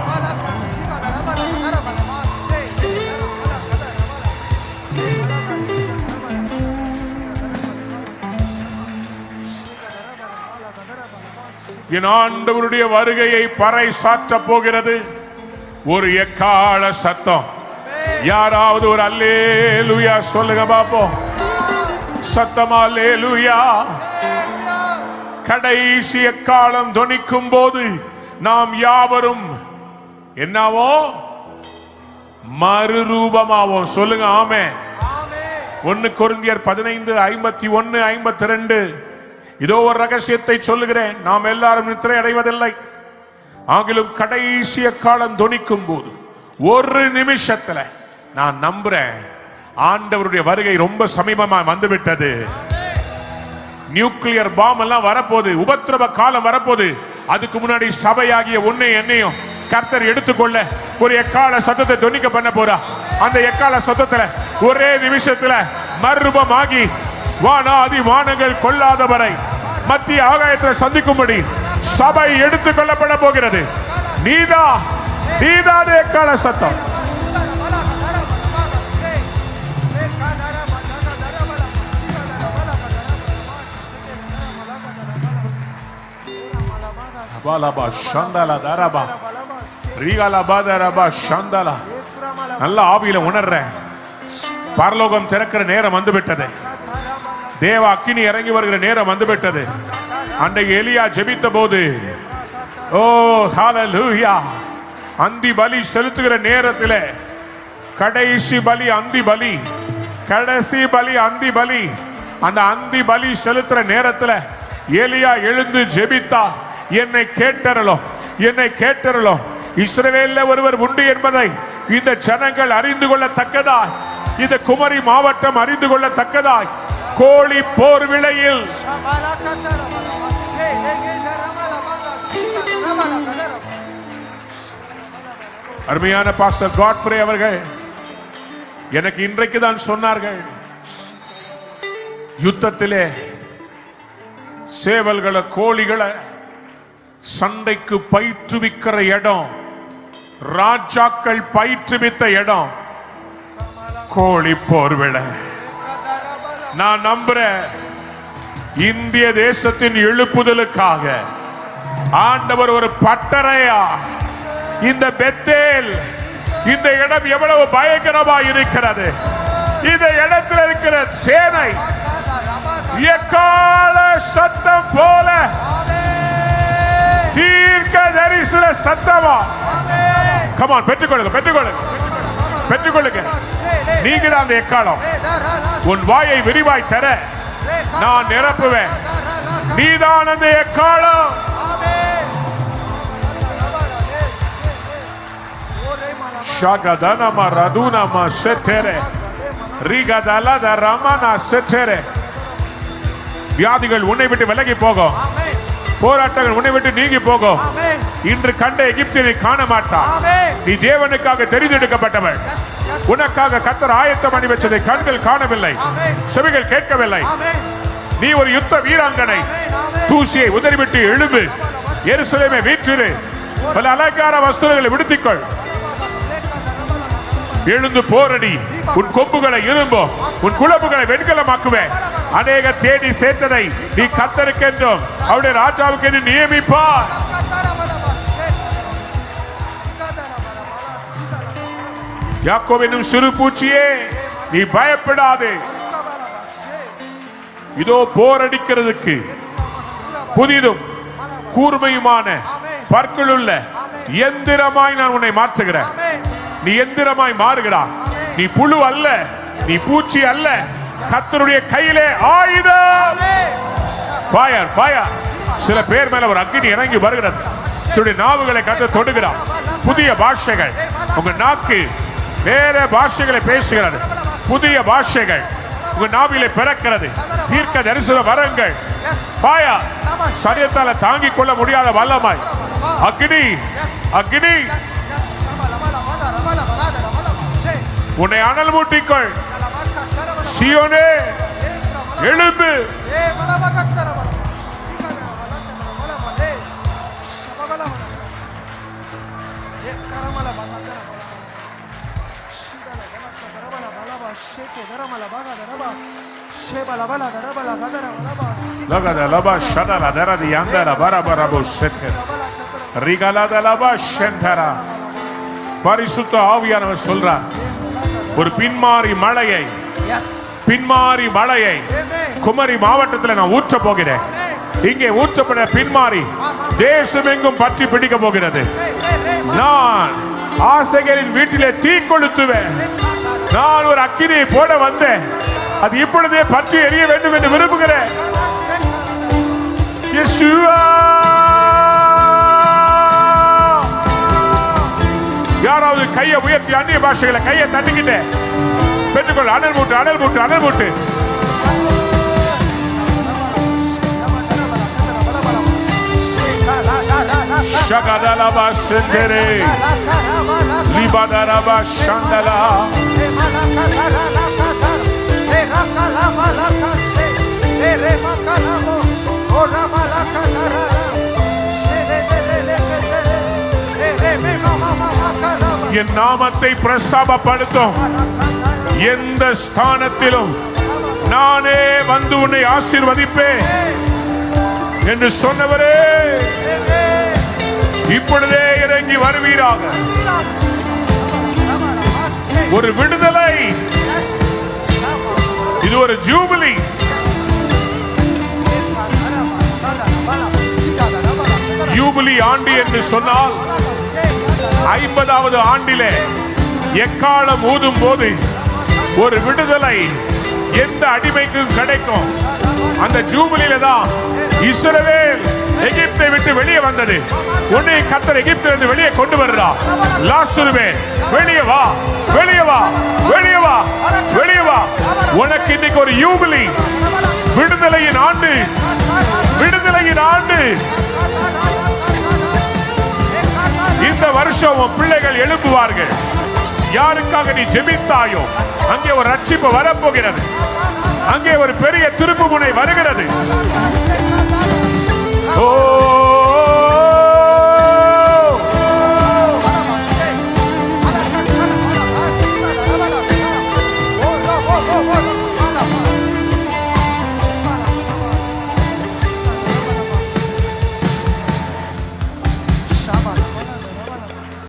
என் ஆண்டவருடைய வருகையை பறைசாற்ற போகிறது ஒரு எக்கால சத்தம். யாராவது ஒரு அல்லேலூயா சொல்லுங்க பாப்போம். சத்தமா அல்லேலூயா. கடைசி எக்காலம் தொனிக்கும் போது நாம் யாவரும் என்னவோ மறுரூபமாவோம். சொல்லுங்க ஆமென். 1 கொரிந்தியர் 15:51-52. இதோ ஒரு ரகசியத்தை சொல்லுகிறேன், நாம் எல்லாரும் நித்திரை அடைவதில்லை. ஆகிலும் கடைசி எக்காலம் தொனிக்கும் போது ஒரு நிமிஷத்துல நான் நம்புறேன் ஆண்டவருடைய வருகை ரொம்ப சமீபமா வந்துவிட்டது. நியூக்ளியர் பாம் எல்லாம் வரப்போகுது, உபத்திரவ காலம் வரப்போகுது. அதுக்கு முன்னாடி சபையாகிய உன்னை என்னையும் கர்த்தர் எடுத்துக்கொள்ள ஒரு எக்கால சத்தத்தை தொனிக்க பண்ண போறா. அந்த எக்கால சத்தத்துல ஒரே நிமிஷத்துல மறுரூபமாகி வானாதி வானங்கள் கொள்ளாதவரை மத்திய ஆகாயத்தை சந்திக்கும்படி சபை எடுத்துக் கொள்ளப்பட போகிறது. நீதான் எக்கால சத்தம். நல்ல ஆவியில உணர்றேன். பரலோகம் திறக்கிற நேரம் வந்துவிட்டது. தேவ அக்கினி இறங்கி வருகிற நேரம் வந்துவிட்டது. அன்றைக்கு எலியா ஜெபித்த போது, ஓ ஹல்லேலூயா, அந்தி பலி செலுத்துகிற நேரத்தில் கடைசி பலி அந்தி பலி, கடைசி பலி அந்தி பலி. அந்த அந்தி பலி செலுத்துற நேரத்தில் எலியா எழுந்து ஜெபித்தா, என்னை கேட்டறலோ, என்னை கேட்டறலோ, இஸ்ரவேலில் ஒருவர் உண்டு என்பதை இந்த ஜனங்கள் அறிந்து கொள்ளத்தக்கதாய், இந்த குமரி மாவட்டம் அறிந்து கொள்ளத்தக்கதாய் கோழி போர் விளையில் அருமையான பாஸ்டர் காட்ஃப்ரே அவர்கள் எனக்கு இன்றைக்கு தான் சொன்னார்கள், யுத்தத்திலே சேவல்களை கோழிகளை சண்டைக்கு பயிற்றுவிக்கிற இடம், ராஜாக்கள் பயிற்றுவித்த இடம் கோழி போர் விளை. நான் நம்புறேன் இந்திய தேசத்தின் எழுப்புதலுக்காக ஆண்டவர் ஒரு பட்டறையா இந்த பெத்தேல், இந்த இடம் எவ்வளவு பயங்கரமா இருக்கிறது. இந்த இடத்தில் இருக்கிற சேனை எக்கால சத்தம் போல தீர்க்க தரிசன சத்தமா. கமான், பெற்றுக்கொள்ளுங்க, பெற்றுக்கொள்ளுங்க, பெற்றுக்கொள்ளுங்க. நீங்க தான் அந்த எக்காலம். உன் வாயை விரிவாய் தர நான் நிரப்புவேன். நீதான் அந்த எக்காலம். ஷகதனம ரதுனம செட்டரே ரிகதலத ரமன செட்டரே. வியாதிகள் உன்னை விட்டு விலகி போகும். போராட்டங்கள் உன்னை விட்டு நீங்கி போகும். இன்று கண்ட எகிப்தினை காண மாட்டான். நீ தேவனுக்காக தெரிந்தெடுக்கப்பட்டவள். உனக்காக கர்த்தர் ஆயத்தம் பண்ணி வச்சதை கண்கள் காணவில்லை, செவிகள் கேட்கவில்லை. நீ ஒரு யுத்த வீராங்கனை. தூசியை உதறிவிட்டு எழும்பு. எருசலேமை வீற்றிரு. பல அலங்கார வஸ்துகளை விடுத்திக்கொள். எழுந்து போரடி. உன் கொம்புகளை இரும்போ, உன் குழம்புகளை வெண்கலமாக்குவேன். அநேக தேடி சேர்த்ததை நீ கர்த்தருக்கென்றும் அவருடைய ராஜாவுக்கு என்று நியமிப்பார். யாக்கோபு என்னும் சிறு பூச்சியே, நீ பயப்படாதே. இதோ போரடிக்கிறதுக்கு புதிதும் கூர்மையுமான பற்களுள்ள எந்திரமாய் நான் உன்னை மாற்றுகிறேன். நீ எந்திரமாய் மாறுகிறாய். நீ புழு அல்ல, நீ பூச்சி அல்ல. கர்த்தருடைய கையிலே ஆயுதம். Fire, fire. சில பேர் மேல ஒரு அக்கினி இறங்கி வருகிறது. சில நாவுகளை கர்த்தர் தொடுகிறார். புதிய பாஷைகள். உங்க நாக்கு வேற பாஷைகளை பேசுகிறது. புதிய பாஷைகள் உங்க நாவிலே பிறக்கிறது. தீர்க்க தரிசன வரங்கள். ஃபயர், சரியத்தால தாங்கிக் கொள்ள முடியாத வல்லமாய் அக்னி அக்னி உன்னை அனல் மூட்டிக்கொள். சீயோனே எழும்பு. பரிசுத்த ஆவியானவர் சொல்றார், ஒரு பின்மாறி மழையை குமரி மாவட்டத்தில் நான் ஊற்ற போகிறேன். இங்கே ஊற்றப்பட பின்மாறி தேசம் எங்கும் பற்றி பிடிக்க போகிறது. நான் ஆசைகளின் வீட்டிலே தீ கொளுத்துவேன். நான் ஒரு அக்கினியை போட வந்தேன், அது இப்பொழுதே பற்றி எரிய வேண்டும் என்று விரும்புகிறேன். யாராவது கையை உயர்த்தி அந்நிய பாஷைகளை கையை தட்டிக்கிட்டு பெற்றுக்கொள்ள. அனல் மூட்டு அனல் மூட்டு அனல் மூட்டு. Shagadalaba Sendere Libadaraba Shandala என் நாமத்தை பிரஸ்தாபப்படுத்தும் எந்த ஸ்தானத்திலும் நானே வந்து உன்னை ஆசீர்வதிப்பேன் என்று சொன்னவரே, இப்பொழுதே இறங்கி வருவீராக. ஒரு விடுதலை, இது ஒரு ஜூபிலி. யூபிலி ஆண்டு என்று சொன்னால் 50வது ஆண்டிலே எக்காலம் ஊதும் போது ஒரு விடுதலை எந்த அடிமைக்கும் கிடைக்கும். அந்த ஜூபிலியில தான் இஸ்ரவேல் எகிப்தை விட்டு வெளியே வந்தது. உன்னை கர்த்தர் எகிப்திலிருந்து வெளியே கொண்டு வருகிறார். லாசருவே வெளியே வா, வெளியே வா, வெளியே வா, வெளியே வா. உனக்கு இன்னைக்கு ஒரு யூபிலி, விடுதலையின் ஆண்டு, விடுதலையின் ஆண்டு. இந்த வருஷம் உன் பிள்ளைகள் எழுப்புவார்கள். யாருக்காக நீ ஜெபித்தாயோ அங்கே ஒரு ரட்சிப்பு வரப்போகிறது. அங்கே ஒரு பெரிய திருப்பு முனை வருகிறது. ஓ